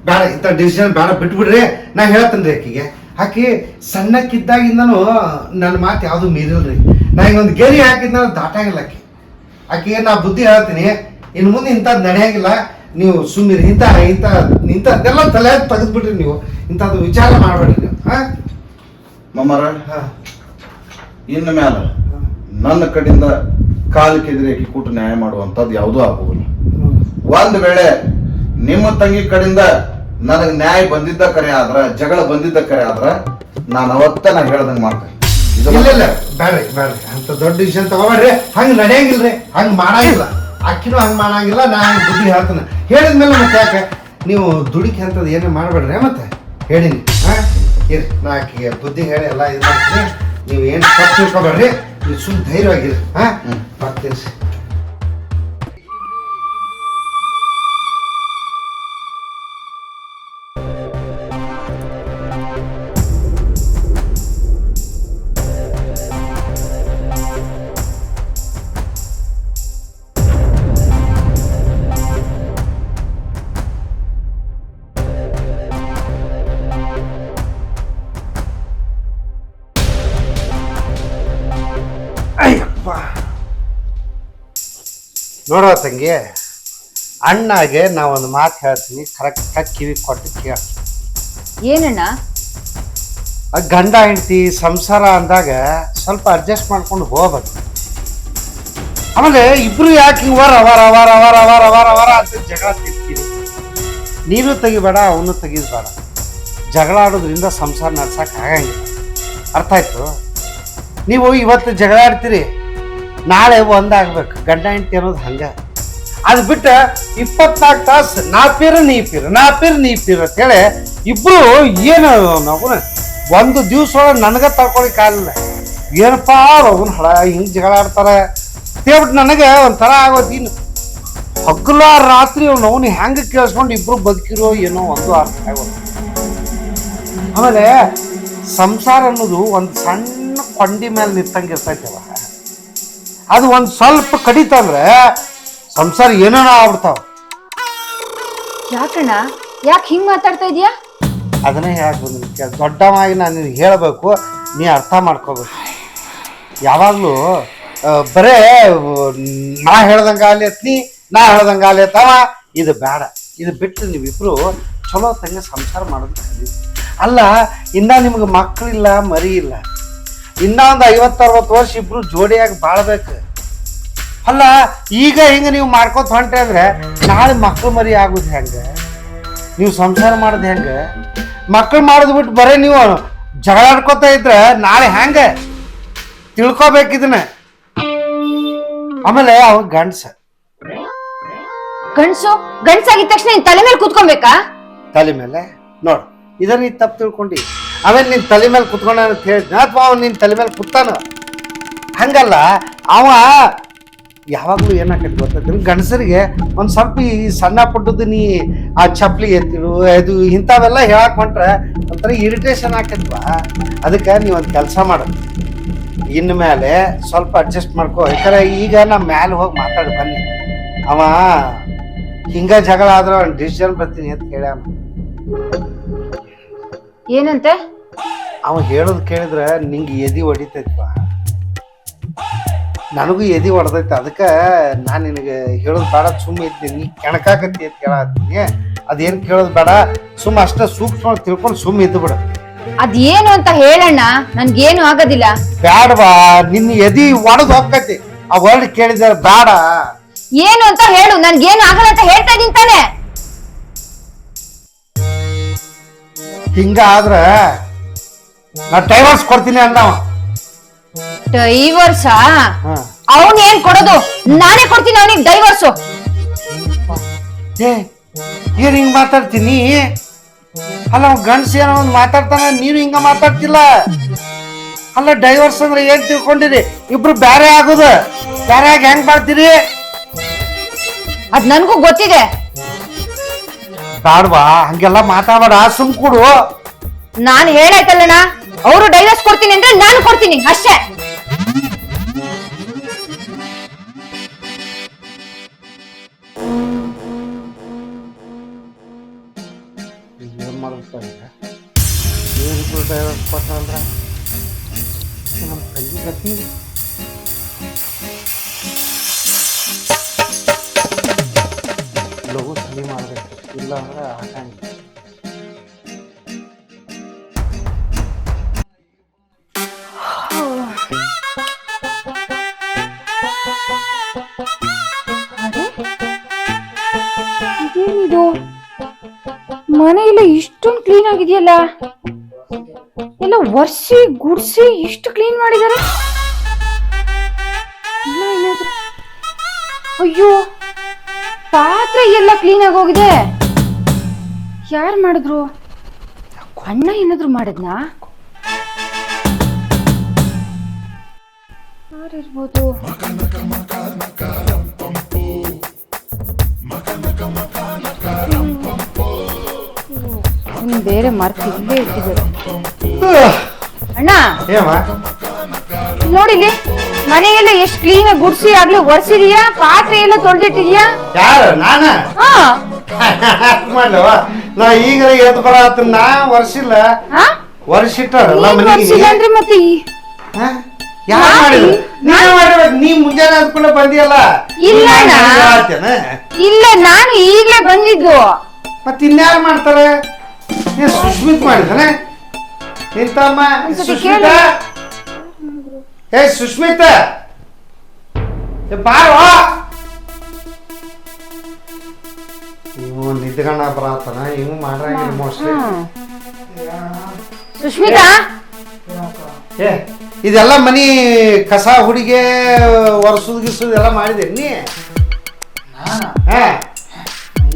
ಬೇಡ, ಇಂಥ ಡಿಸಿಷನ್ ಬೇಡ, ಬಿಟ್ಬಿಡ್ರಿ. ನಾ ಹೇಳ್ತೇನೆ ರೀ ಆಕಿಗೆ. ಆಕಿ ಸಣ್ಣಕ್ಕಿದ್ದಾಗಿಂದನೂ ನನ್ನ ಮಾತು ಯಾವುದು ಮೀರಿಲ್ರಿ. ನಾ ಈಗ ಒಂದು ಗೆರಿ ಹಾಕಿದ್ನ ದಾಟಾಗಿಲ್ಲ ಆಕಿಗೆ ನಾ ಬುದ್ಧಿ ಹೇಳ್ತೀನಿ. ಇನ್ನು ಮುಂದೆ ಇಂಥದ್ದು ನಡೆಯಂಗಿಲ್ಲ. ನೀವು ಸುಮ್ಮನೆ ಇಂಥದ್ದೆಲ್ಲ ತಲೆ ತೆಗೆದ್ಬಿಟ್ರಿ. ನೀವು ಇಂಥದ್ದು ವಿಚಾರ ಮಾಡಬೇಡ್ರಿ ನೀವು. ಮಮ್ಮರ, ಇನ್ನು ಮ್ಯಾಲ ನನ್ನ ಕಡೆಯಿಂದ ಕಾಲು ಕೆದರಿ ಆಕಿ ಕೂಟ ನ್ಯಾಯ ಮಾಡುವಂಥದ್ದು ಯಾವುದೂ ಆಗುವುದಿಲ್ಲ. ಒಂದ್ ವೇಳೆ ನಿಮ್ಮ ತಂಗಿ ಕಡೆಯಿಂದ ನನಗೆ ನ್ಯಾಯ ಬಂದಿದ್ದ ಕರೆ ಆದ್ರ, ಜಗಳ ಬಂದಿದ್ದ ಕರೆ ಆದ್ರ, ನಾನು ಅವತ್ತ ನಾ ಹೇಳ್ದಂಗೆ ಮಾಡ್ತೇನೆ. ಇಲ್ಲ ಬೇಡ್ರಿ ಅಂತ ದೊಡ್ಡ ಡಿಸಿಷನ್ ತಗೋಬೇಡ್ರಿ. ಹಂಗೆ ನಡೆಯಂಗಿಲ್ರಿ, ಹಂಗೆ ಮಾಡಂಗಿಲ್ಲ. ಅಕ್ಕಿನೂ ಹಂಗೆ ಮಾಡಂಗಿಲ್ಲ. ನಾ ಹಂಗೆ ಬುದ್ಧಿ ಹೇಳ್ತೇನೆ. ಹೇಳಿದ್ಮೇಲೆ ಮತ್ತೆ ಯಾಕೆ ನೀವು ದುಡುಕಿ ಅಂತದ್ದು ಏನೇ ಮಾಡಬೇಡ್ರಿ. ಮತ್ತೆ ಹೇಳಿನಿ ಇರಿ, ನಾ ಆಕಿಗೆ ಬುದ್ಧಿ ಹೇಳಿ ಎಲ್ಲ ಇದು ಮಾಡ್ತೀನಿ. ನೀವು ಏನು ತಪ್ಪು ತಿಳ್ಕೊಬೇಡ್ರಿ. ನೀವು ಸುಮ್ಮನೆ ಧೈರ್ಯವಾಗಿರಿ. ಬರ್ತೀನಿ. ನೋಡುವ ತಂಗಿ, ಅಣ್ಣಾಗೆ ನಾ ಒಂದು ಮಾತು ಹೇಳ್ತೀನಿ, ಕರೆಕ್ಟಾಗಿ ಕಿವಿ ಕೊಟ್ಟು ಕೇಳ. ಏನಣ್ಣ? ಗಂಡ ಹೆಂಡತಿ ಸಂಸಾರ ಅಂದಾಗ ಸ್ವಲ್ಪ ಅಡ್ಜಸ್ಟ್ ಮಾಡ್ಕೊಂಡು ಹೋಗ್ಬೇಕು. ಆಮೇಲೆ ಇಬ್ರು ಯಾಕೆ ಹಿಂಗೆ ವರ ಅಂತ ಜಗಳ ತಿರ್ತೀರಿ. ನೀನು ತೆಗಿಬೇಡ, ಅವನು ತೆಗಿದ್ಬೇಡ. ಜಗಳ ಆಡೋದ್ರಿಂದ ಸಂಸಾರ ನಡ್ಸಕ್ಕೆ ಆಗಂಗಿಲ್ಲ. ಅರ್ಥ ಆಯ್ತು? ನೀವು ಇವತ್ತು ಜಗಳ ಆಡ್ತೀರಿ, ನಾಳೆ ಒಂದಾಗ್ಬೇಕು. ಗಂಡ ಹೆಂಡತಿ ಅನ್ನೋದು ಹಂಗೆ. ಅದು ಬಿಟ್ಟು 24 ತಾಸು ನಾ ಪೀರು ನೀ ಪೀರು ಅಂತೇಳಿ ಇಬ್ರು ಏನು ನಾವು ಒಂದು ದಿವ್ಸ ಒಳಗೆ ನನಗೆ ತಡ್ಕೊಳಿಕ್ ಆಗಲಿಲ್ಲ. ಏನಪ್ಪ ಅವನ ಹಳ ಹಿಂಗೆ ಜಗಳ ಆಡ್ತಾರೆ ಅಂತೇಳ್ಬಿಟ್ಟು ನನಗೆ ಒಂಥರ ಆಗೋದು. ಇನ್ನು ಹಗ್ಲ ರಾತ್ರಿ ಅವನು ಹೆಂಗೆ ಕೇಳಿಸ್ಕೊಂಡು ಇಬ್ರು ಬದುಕಿರೋ ಏನೋ ಒಂದು ಅರ್ಥ ಆಗೋದು. ಆಮೇಲೆ ಸಂಸಾರ ಅನ್ನೋದು ಒಂದು ಸಣ್ಣ ಕೊಂಡಿ ಮೇಲೆ ನಿಂತಂಗೆ ಇರ್ತೈತವ. ಅದು ಒಂದು ಸ್ವಲ್ಪ ಕಡಿತಂದ್ರೆ ಸಂಸಾರ ಏನೇನೋ ಆಗ್ಬಿಡ್ತಾವ. ಯಾಕಣ್ಣ, ಯಾಕೆ ಹಿಂಗ್ ಮಾತಾಡ್ತಾ ಇದೀಯಾ? ಅದನ್ನೇ ಹೇಳಕ್ ಬಂದಿದ್ದೆ. ದೊಡ್ಡವಾಗಿ ನಾನು ನಿನಗೆ ಹೇಳಬೇಕು, ನೀ ಅರ್ಥ ಮಾಡ್ಕೋಬೇಕು. ಯಾವಾಗಲೂ ಬರೇ ನಾ ಹೇಳ್ದಂಗಾಲಿ ಅತ್ನಿ, ನಾ ಹೇಳ್ದಂಗಾಲಿ ಅತ್ತವ, ಇದು ಬೇಡ. ಇದು ಬಿಟ್ಟು ನೀವಿಬ್ರು ಚಲೋ ತಂಗ ಸಂಸಾರ ಮಾಡೋದು ಕಲಿ. ಅಲ್ಲ, ಇನ್ನ ನಿಮ್ಗೆ ಮಕ್ಕಳಿಲ್ಲ, ಮರಿ ಇಲ್ಲ. ಇನ್ನ ಒಂದು 50-60 ವರ್ಷ ಇಬ್ರು ಜೋಡಿಯಾಗಿ ಬಾಳ್ಬೇಕು. ಅಲ್ಲ, ಈಗ ಹಿಂಗೆ ನೀವು ಮಾಡ್ಕೋತ ಹೊಂಟ್ರೆ ಅಂದ್ರೆ ನಾಳೆ ಮಕ್ಕಳು ಮರಿ ಆಗೋದು ಹೆಂಗೆ? ನೀವು ಸಂಸಾರ ಮಾಡೋದು ಹೆಂಗೆ? ಮಕ್ಕಳು ಮಾಡೋದು ಬಿಟ್ಟು ಬರೀ ನೀವು ಜಗಳ ಆಡ್ಕೋತ ಇದ್ರೆ ನಾಳೆ ಹೆಂಗೆ? ತಿಳ್ಕೊಬೇಕಿದನ್ನ. ಆಮೇಲೆ ಅವ ಗಂಡಸಾಗಿದ ತಕ್ಷಣ ನಿನ್ ತಲೆ ಮೇಲೆ ಕೂತ್ಕೊಬೇಕಾ? ತಲೆ ಮೇಲೆ ನೋಡು, ಇದನ್ನ ನೀ ತಪ್ಪು ತಿಳ್ಕೊಂಡಿ. ಆಮೇಲೆ ನಿನ್ ತಲೆ ಮೇಲೆ ಕುತ್ಕೊಂಡ ಅಂತ ಹೇಳಿದ್ನ, ಅಥವಾ ಅವ್ನು ನಿನ್ ತಲೆ ಮೇಲೆ ಕೂತಾನ? ಹಂಗಲ್ಲ. ಅವ ಯಾವಾಗ್ಲೂ ಏನಾಕೈತಿ ಗೊತ್ತೈತಿ, ಗಂಡಸರಿಗೆ ಒಂದ್ ಸ್ವಲ್ಪ ಈ ಸಣ್ಣ ಪುಟ್ಟದ್ದು ನೀ ಆ ಚಪ್ಲಿ ಎತ್ತಿಡು, ಇದು ಇಂಥವೆಲ್ಲ ಹೇಳಕ್ ಹೊಂಟ್ರೆ ಒಂಥರ ಇರಿಟೇಷನ್ ಆಕೈತ್ವಾ. ಅದಕ್ಕೆ ನೀ ಒಂದು ಕೆಲಸ ಮಾಡ, ಇನ್ನು ಮೇಲೆ ಸ್ವಲ್ಪ ಅಡ್ಜಸ್ಟ್ ಮಾಡ್ಕೋ. ಯಾಕಂದ್ರೆ ಈಗ ನಾ ಮ್ಯಾಲೆ ಹೋಗಿ ಮಾತಾಡಿ ಬನ್ನಿ. ಅವ ಹಿಂಗ ಜಗಳ ಆದ್ರ ಅವ್ನು ಡಿಸಿಷನ್ ಬರ್ತೀನಿ ಅಂತ ಹೇಳ್ಯಾನ. ಏನಂತೆ? ಅವ ಹೇಳೋದು ಕೇಳಿದ್ರೆ ನಿಂಗೆ ಎದಿ ಹೊಡಿತೈತ್ವಾ. ನನಗೂ ಎದಿ ಹೊಡೆದೈತೆ. ಅದಕ್ಕೆ ನಾನು ನಿನಗೆ ಹೇಳೋದು ಬೇಡ, ಸುಮ್ಮ ಇದ್ದೀನಿ. ನೀ ಕೆಣಕಾಕತ್ತಿ ಅಂತ ಕೇಳತ್ತೀನಿ. ಅದೇನು ಕೇಳೋದು ಬೇಡ, ಸುಮ್ಮ ಅಷ್ಟ ಸೂಕ್ಷ್ಮ ತಿಳ್ಕೊಂಡು ಸುಮ್ಮ ಇದ್ದು ಬಿಡ. ಅದೇನು ಅಂತ ಹೇಳಣ್ಣ, ನನ್ಗೇನು ಆಗೋದಿಲ್ಲ. ಬ್ಯಾಡವಾ, ನಿನ್ನ ಎದಿ ಒಡೆದು ಹೋಗ್ತೈತಿ. ಆ ವರ್ಡ್ ಕೇಳಿದಾರೆ ಬೇಡ. ಏನು ಅಂತ ಹೇಳು, ನನ್ಗೇನು ಆಗಲ್ಲ ಅಂತ ಹೇಳ್ತಾ ಇದೀನಿ ತಾನೆ. ಹಿಂಗ ಆದ್ರ ನಾ ಡೈವರ್ಸ್ ಕೊಡ್ತೀನಿ ಅಂದವ. ಡೈವರ್ಸಾ? ಅವನ್ ಏನ್ ಕೊಡೋದು, ನಾನೇ ಕೊಡ್ತೀನಿ ಅವನಿಗೆ ಡೈವರ್ಸು. ಏನ್ ಹಿಂಗ್ ಮಾತಾಡ್ತೀನಿ? ಅಲ್ಲ, ಅವ್ ಗಂಡ್ಸ ಏನೋ ಒಂದ್ ಮಾತಾಡ್ತಾನ, ನೀನು ಹಿಂಗ ಮಾತಾಡ್ತಿಲ್ಲ. ಅಲ್ಲ, ಡೈವರ್ಸ್ ಅಂದ್ರೆ ಏನ್ ತಿಳ್ಕೊಂಡಿರಿ? ಇಬ್ರು ಬ್ಯಾರೆ ಆಗುದು, ಬ್ಯಾರೆ ಆಗಿ ಹೆಂಗ್ ಮಾಡ್ತೀರಿ? ಅದ್ ನನ್ಗೂ ಗೊತ್ತಿದೆ. ಬೇಡವಾ ಹಂಗೆಲ್ಲ ಮಾತಾಡ, ಸುಮ್ ಕೊಡು. ನಾನ್ ಹೇಳಾಯ್ತಲ್ಲಣ್ಣ, ಅವರು ಡೈವರ್ಸ್ ಕೊಡ್ತೀನಿ ಅಂದ್ರೆ ನಾನು ಕೊಡ್ತೀನಿ ಅಷ್ಟೇ. ಏನ್ ಮಾಡ್ತಾರೆ ಏನಿದ್ರು ಡೈವರ್ಸ್ ಕೊಟ್ಟಂದ್ರ ನಮ್ಮ ತಂಗಿ ಗತಿ. ಲಘು ಸರಿ ಮಾಡ್ಬೇಕು, ಇಲ್ಲ ಅಂದ್ರೆ ಆಗಂಗಿಲ್ಲ. ಇದೇನಿದು ಮನೆ ಎಲ್ಲ ಇಷ್ಟೊಂದು ಕ್ಲೀನ್ ಆಗಿದೆಯಲ್ಲ, ಎಲ್ಲ ಒರ್ಸಿ ಗುಡ್ಸಿ ಇಷ್ಟು ಕ್ಲೀನ್ ಮಾಡಿದ್ದಾರೆ. ಅಯ್ಯೋ ಪಾತ್ರೆ ಎಲ್ಲ ಕ್ಲೀನ್ ಆಗಿ ಹೋಗಿದೆ. ಯಾರು ಮಾಡಿದ್ರು? ಅಣ್ಣ ಏನಾದ್ರು ಮಾಡಿದ್ನಾ? ಯಾರಿರ್ಬೋದು? ಬೇರೆ ಮರ್ತು ಇಲ್ಲೇ ಇಟ್ಟಿದ್ದಾರೆ. ಅಣ್ಣ ನೋಡಿಲಿ, ಮನೆಯೆಲ್ಲ ಎಷ್ಟು ಕ್ಲೀನ್ ಆಗಿ ಗುಡ್ಸಿ ಆಗ್ಲೂ ಒರ್ಸಿದೀಯಾ, ಪಾತ್ರೆ ಎಲ್ಲ ತೊಳೆದಿಟ್ಟಿದ್ಯಾ? ಯಾರು? ನಾನ ಹಾ ಮಾಡ್ಲವ ನಾ ಈಗ ಎದ್ದು ಬರತ್ತ. ನಾ ವರ್ಷಿಲ್ಲ, ವರ್ಷಿಟ್ಟಾರಲ್ಲ ಮನೆಗೆ. ಅಂದ್ರೆ ಮತ್ತೆ ಯಾರು ಮಾಡಿದ್ರು? ನೀವೇ ಮಾಡಿರ್ಬೇಕು. ನೀ ಮುಂಜಾನೆ ಅಂದ್ಕೊಂಡೆ ಬಂದಿಯಲ್ಲ. ಇಲ್ಲ ಇಲ್ಲ, ನಾನು ಈಗಲೇ ಬಂದಿದ್ದು. ಮತ್ತೆ ಇನ್ಯಾರು ಮಾಡ್ತಾರೆ? ಸುಷ್ಮಿತ್ ಮಾಡಿದಾನೆ ನಿಂತಮ್ಮ. ಸುಷ್ಮಿತ, ಏ ಸುಷ್ಮಿತ ಬಾರೋ. ಇವು ನಿದ್ಗಣ್ಣ ಬರತ್ತಾನ, ಇವು ಮಾಡ್ರಂಗಿಲ್ಲ ಮೋಸ್ಟ್ಲಿ. ಸುಷ್ಮಿತಾ, ಏ ಇದೆಲ್ಲ ಮನಿ ಕಸ ಹುಡಿಗೆ ಒರೆಸುದು ಗಿಸುದು ಎಲ್ಲ ಮಾಡಿದೆ ನೀ?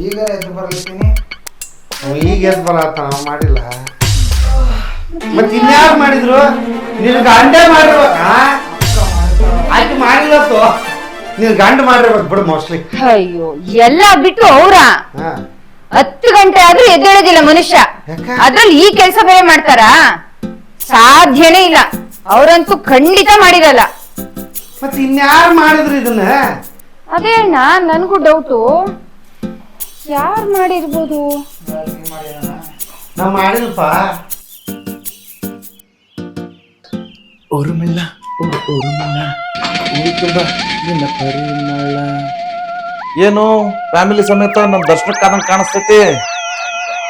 ಈಗ ಎದ್ದು ಬರ್ಲಿದ್ದೀನಿ. ಈಗ ಎದ್ದು ಬರತ್ತಾನ, ಮಾಡಿಲ್ಲ. ಮತ್ತೆ ಇನ್ಯಾರು ಮಾಡಿದ್ರು? ನಿನ್ ಗಂಡೇ ಮಾಡಿರ್ಬೇಕ? ಆಕೆ ಮಾಡಿಲ್ಲತ್ತು, ನೀನ್ ಗಂಡ ಮಾಡಿರ್ಬೇಕು ಬಿಡು ಮೋಸ್ಟ್ಲಿ. ಅಯ್ಯೋ ಎಲ್ಲ ಬಿಟ್ಟು ಅವ್ರ 10 ಗಂಟೆ ಆದ್ರೂ ಎದ್ದೇಳೋದಿಲ್ಲ ಮನುಷ್ಯ. ಅದ್ರಲ್ಲಿ ಈ ಕೆಲಸ ಬೇರೆ ಮಾಡ್ತಾರಾ? ಸಾಧ್ಯನೇ ಇಲ್ಲ. ಅವ್ರಂತೂ ಖಂಡಿತ ಮಾಡಿರಲ್ಲ. ಮತ್ತೆ ಇನ್ಯಾರು ಮಾಡಿದ್ರು ಇದನ್ನ? ಅದೇ ಅಣ್ಣ ನನ್ಗೂ ಡೌಟು, ಯಾರು ಮಾಡಿರ್ಬೋದು? ನಾ ಮಾಡಿಲ್ಪ. ಉರುಮಿಲ್ಲ ಉರುಮಿಲ್ಲ ಉರುಕುಂಬ ನಿನ್ನ ಪರಿಮಳ. ಏನು ಫ್ಯಾಮಿಲಿ ಸಮೇತ ನಮ್ ದರ್ಶನಕ್ಕಾದಂಗ್ ಕಾಣಿಸ್ತೈತಿ.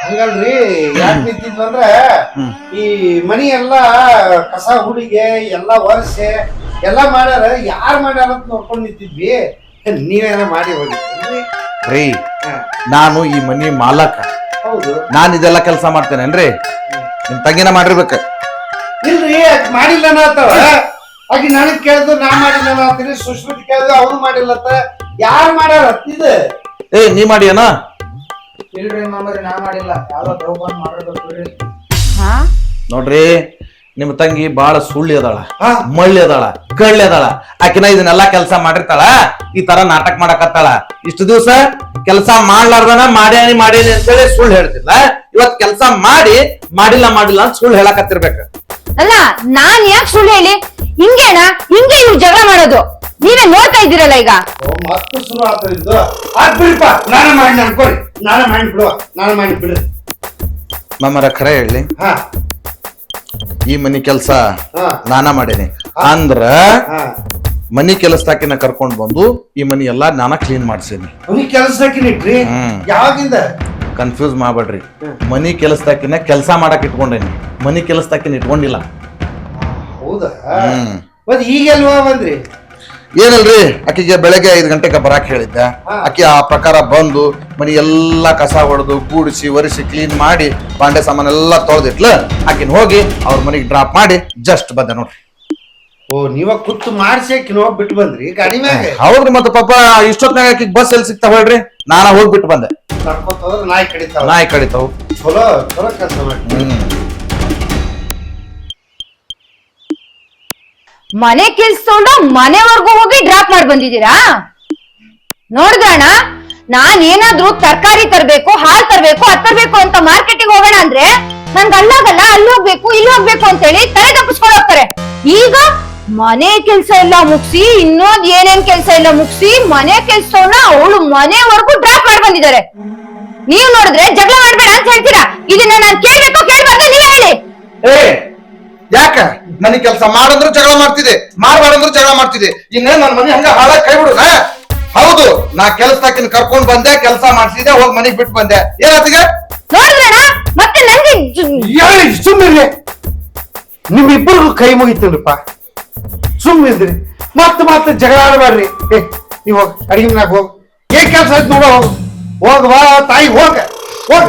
ಹಂಗಲ್ರಿ, ಯಾಕೆ ನಿಂತಿದ್ವಂದ್ರ ಈ ಮನಿ ಎಲ್ಲ ಕಸ ಹುಡಿಗೆ ಎಲ್ಲ ಒರೆಸಿ ಎಲ್ಲ ಮಾಡ್ಯಾರ. ಯಾರು ಮಾಡ್ಯಾರ ಅಂತ ನೋಡ್ಕೊಂಡ್ ನಿಂತಿದ್ವಿ. ನೀವೇನ ಮಾಡಿ ಹೋಗಿದ್ರಿ? ರೀ ನಾನು ಈ ಮನಿ ಮಾಲಕ. ಹೌದು, ನಾನ್ ಇದೆಲ್ಲ ಕೆಲಸ ಮಾಡ್ತೇನೇನ್ರಿ? ನಿಮ್ ತಂಗಿನ ಮಾಡಿರ್ಬೇಕ. ಇಲ್ರಿ ಮಾಡಿಲ್ಲ ಅನ್ನತ್ತಾವ. ಆಗಿ ನನಗ್ ಕೇಳಿದ್ರು ನಾ ಮಾಡಿಲ್ಲ ಅನ್ನತ್ತೀನಿ. ಸುಶ್ಮಿತ್ ಕೇಳಿದ್ರು ಅವ್ರು ಮಾಡಿಲ್ಲತ್ತ. ಯಾರು ಮಾಡ್ಯಾರ ಇದು? ಏ ನೀ ಮಾಡಿ ಏನ? ಇಲ್ರಿ ಮಾಮರಿ, ನಾ ಮಾಡಿಲ್ಲ. ಯಾರೋ ದೌರ್ಬಂದ್ ಮಾಡಿರ್ಬೇಕು. ನೋಡ್ರಿ, ನಿಮ್ ತಂಗಿ ಬಾಳ ಸುಳ್ಳಿ ಅದಾಳ, ಮಳ್ಳಿ ಅದಾಳ, ಕಳ್ಳಿ ಅದಾಳ. ಆಕಿನ ಇದನ್ನೆಲ್ಲಾ ಕೆಲಸ ಮಾಡಿರ್ತಾಳ, ಈ ತರ ನಾಟಕ ಮಾಡಕತ್ತಾಳ. ಇಷ್ಟು ದಿವಸ ಕೆಲಸ ಮಾಡ್ಲಾರ್ದನ ಮಾಡ್ಯಾನಿ ಮಾಡೇನಿ ಅಂತೇಳಿ ಸುಳ್ಳು ಹೇಳ್ತಿಲ್ಲ. ಇವತ್ ಕೆಲಸ ಮಾಡಿ ಮಾಡಿಲ್ಲ ಅಂತ ಸುಳ್ಳು ಹೇಳಕತ್ತಿರ್ಬೇಕ. ಅಲ್ಲ, ನಾನ್ ಯಾಕೆ ಸುಳ್ಳು ಹೇಳಿ? ಹಿಂಗೇನಾ? ಹಿಂಗೆ ಇವ್ರು ಜಗಳ ಮಾಡೋದು ನೀವೇ ನೋಡ್ತಾ ಇದ್ದೀರಲ್ಲ ಈಗ. ಮತ್ತೆ ಶುರು ಆಗ್ತದಿದ್ದು. ಆದ್ ಬಿಡ್ಪ, ನಾನೇ ಮಾಡಿ ಅನ್ಕೊಳ್ಳಿ. ನಾನೇ ಮಾಡಿ ಬಿಡುವ, ನಾನೇ ಮಾಡಿ ಬಿಡ್ರಿ. ಮಾಮರ ಖರೆ ಹೇಳಿ, ಈ ಮನಿ ಕೆಲ್ಸ ನಾನ ಮಾಡೇನಿ ಅಂದ್ರ ಮನಿ ಕೆಲಸದಾಕಿನ ಕರ್ಕೊಂಡ್ ಬಂದು ಈ ಮನಿ ಎಲ್ಲಾ ನಾನ ಕ್ಲೀನ್ ಮಾಡ್ಸೇನಿ. ಮನಿ ಕೆಲಸದಾಕಿನಿಟ್ರಿ? ಯಾವಾಗಿಂದ? ಕನ್ಫ್ಯೂಸ್ ಮಾಡ್ಬೇಡ್ರಿ. ಮನಿ ಕೆಲಸದಾಕಿನ ಕೆಲಸ ಮಾಡಕ್ ಇಟ್ಕೊಂಡೇನಿ, ಮನಿ ಕೆಲಸದಾಕಿನ ಇಟ್ಕೊಂಡಿಲ್ಲ. ಹೌದಾ? ಮತ್ ಈಗೆಲ್ವಾ ಬಂದ್ರಿ? ಏನಲ್ರಿ, ಆಕಿಗೆ ಬೆಳಗ್ಗೆ 5 ಗಂಟೆಗೆ ಬರಾಕ್ ಹೇಳಿದ್ದೆ. ಆಕಿ ಆ ಪ್ರಕಾರ ಬಂದು ಮನಿ ಎಲ್ಲಾ ಕಸ ಹೊಡೆದು ಕೂಡಿಸಿ ಒರೆಸಿ ಕ್ಲೀನ್ ಮಾಡಿ ಬಾಂಡೆ ಸಾಮಾನೆಲ್ಲ ತೊಳೆದಿಟ್ಲ. ಆಕಿನ ಹೋಗಿ ಅವ್ರ ಮನಿಗೆ ಡ್ರಾಪ್ ಮಾಡಿ ಜಸ್ಟ್ ಬಂದೆ ನೋಡ್ರಿ. ಓ, ನೀವ ಕುತ್ತು ಮಾಡಿಸಿ ಆಕಿನ ಹೋಗಿ ಬಿಟ್ಟು ಬಂದ್ರಿ ಗಾಡಿ ಮ್ಯಾಗ? ಹೌದ್ರಿ, ಮತ್ತೆ ಪಾಪ ಇಷ್ಟೊತ್ನಾಗ ಆಕಿಗೆ ಬಸ್ ಎಲ್ಲಿ ಸಿಗ್ತಾವ ಹೇಳ್ರಿ? ನಾನ ಹೋಗಿ ಬಿಟ್ಟು ಬಂದೆ. ಕರ್ಕೊತಂದ್ರ ನಾಯಿ ಕಡಿತಾವ. ನಾಯಿ ಕಡಿತಾವ್. ಚಲೋ ಚಲೋ ಕೆಲಸ ಮಾಡಿ. ಮನೆ ಕೆಲ್ಸ ತಗೊಂಡು ಮನೆವರೆಗೂ ಹೋಗಿ ಡ್ರಾಪ್ ಮಾಡಿ ಬಂದಿದ್ದೀರಾ? ನೋಡಿದ್ರಣ್ಣ, ನಾನ್ ಏನಾದ್ರೂ ತರಕಾರಿ ತರ್ಬೇಕು, ಹಾಲ್ ತರ್ಬೇಕು, ಅದ್ ತರ್ಬೇಕು ಅಂತ ಮಾರ್ಕೆಟಿಗೆ ಹೋಗೋಣ ಅಂದ್ರೆ ನನ್ಗೆ ಅಲ್ಲಾಗಲ್ಲ, ಅಲ್ಲಿ ಹೋಗ್ಬೇಕು, ಇಲ್ಲಿ ಹೋಗ್ಬೇಕು ಅಂತೇಳಿ ತಲೆ ತಪ್ಪಿಸ್ಕೊಂಡು ಹೋಗ್ತಾರೆ. ಈಗ ಮನೆ ಕೆಲ್ಸ ಎಲ್ಲ ಮುಗಿಸಿ, ಇನ್ನೊಂದ್ ಏನೇನ್ ಕೆಲ್ಸ ಎಲ್ಲ ಮುಗಿಸಿ, ಮನೆ ಕೆಲ್ಸವನ್ನ ಅವಳು ಮನೆವರೆಗೂ ಡ್ರಾಪ್ ಮಾಡಿ ಬಂದಿದ್ದಾರೆ. ನೀವ್ ನೋಡಿದ್ರೆ ಜಗಳ ಮಾಡ್ಬೇಡ ಅಂತ ಹೇಳ್ತೀರಾ. ಇದನ್ನ ನಾನ್ ಕೇಳ್ಬೇಕು ಕೇಳ್ಬಾರ್ದು ನೀವೇ ಹೇಳಿ. ಯಾಕ ಮನೆ ಕೆಲಸ ಮಾಡಂದ್ರು ಜಗಳ ಮಾಡ್ತಿದೆ, ಮಾಡ್ಬಾರ್ದಂದ್ರು ಜಗಳ ಮಾಡ್ತಿದೆ. ಇನ್ನೇ ನನ್ ಮನೆ ಹಂಗ ಹಾಳಾಗಿ ಕೈ ಬಿಡು. ಹೌದು, ನಾ ಕೆಲ್ಸದಾಕಿನ ಕರ್ಕೊಂಡ್ ಬಂದೆ, ಕೆಲಸ ಮಾಡ್ಸಿದೆ, ಹೋಗಿ ಮನೆಗ್ ಬಿಟ್ಟು ಬಂದೆ. ಏನಾತೀಗ ನೋಡಿದ್ರಣ ಮತ್ತೆ ನಂಗೆ ಸುಮ್ಮನೆ ನಿಮ್ಮಿಬ್ಬರಿಗೂ ಕೈ ಮುಗಿತೀನಿಪ್ಪ. ಸುಮ್ಮನಿದ್ರಿ ಮತ್ತೆ ಜಗಳ ಆಡಬೇಡ್ರಿ. ನೀವ್ ಹೋಗ ಅಡಿಗೆ ಮನ್ಯಾಗ ಹೋಗ್. ಏನ್ ಕೆಲ್ಸ ಆಯ್ತು ನೋಡ, ಹೋಗ ಬಾ ತಾಯಿ, ಹೋಗ ಹೋಗ.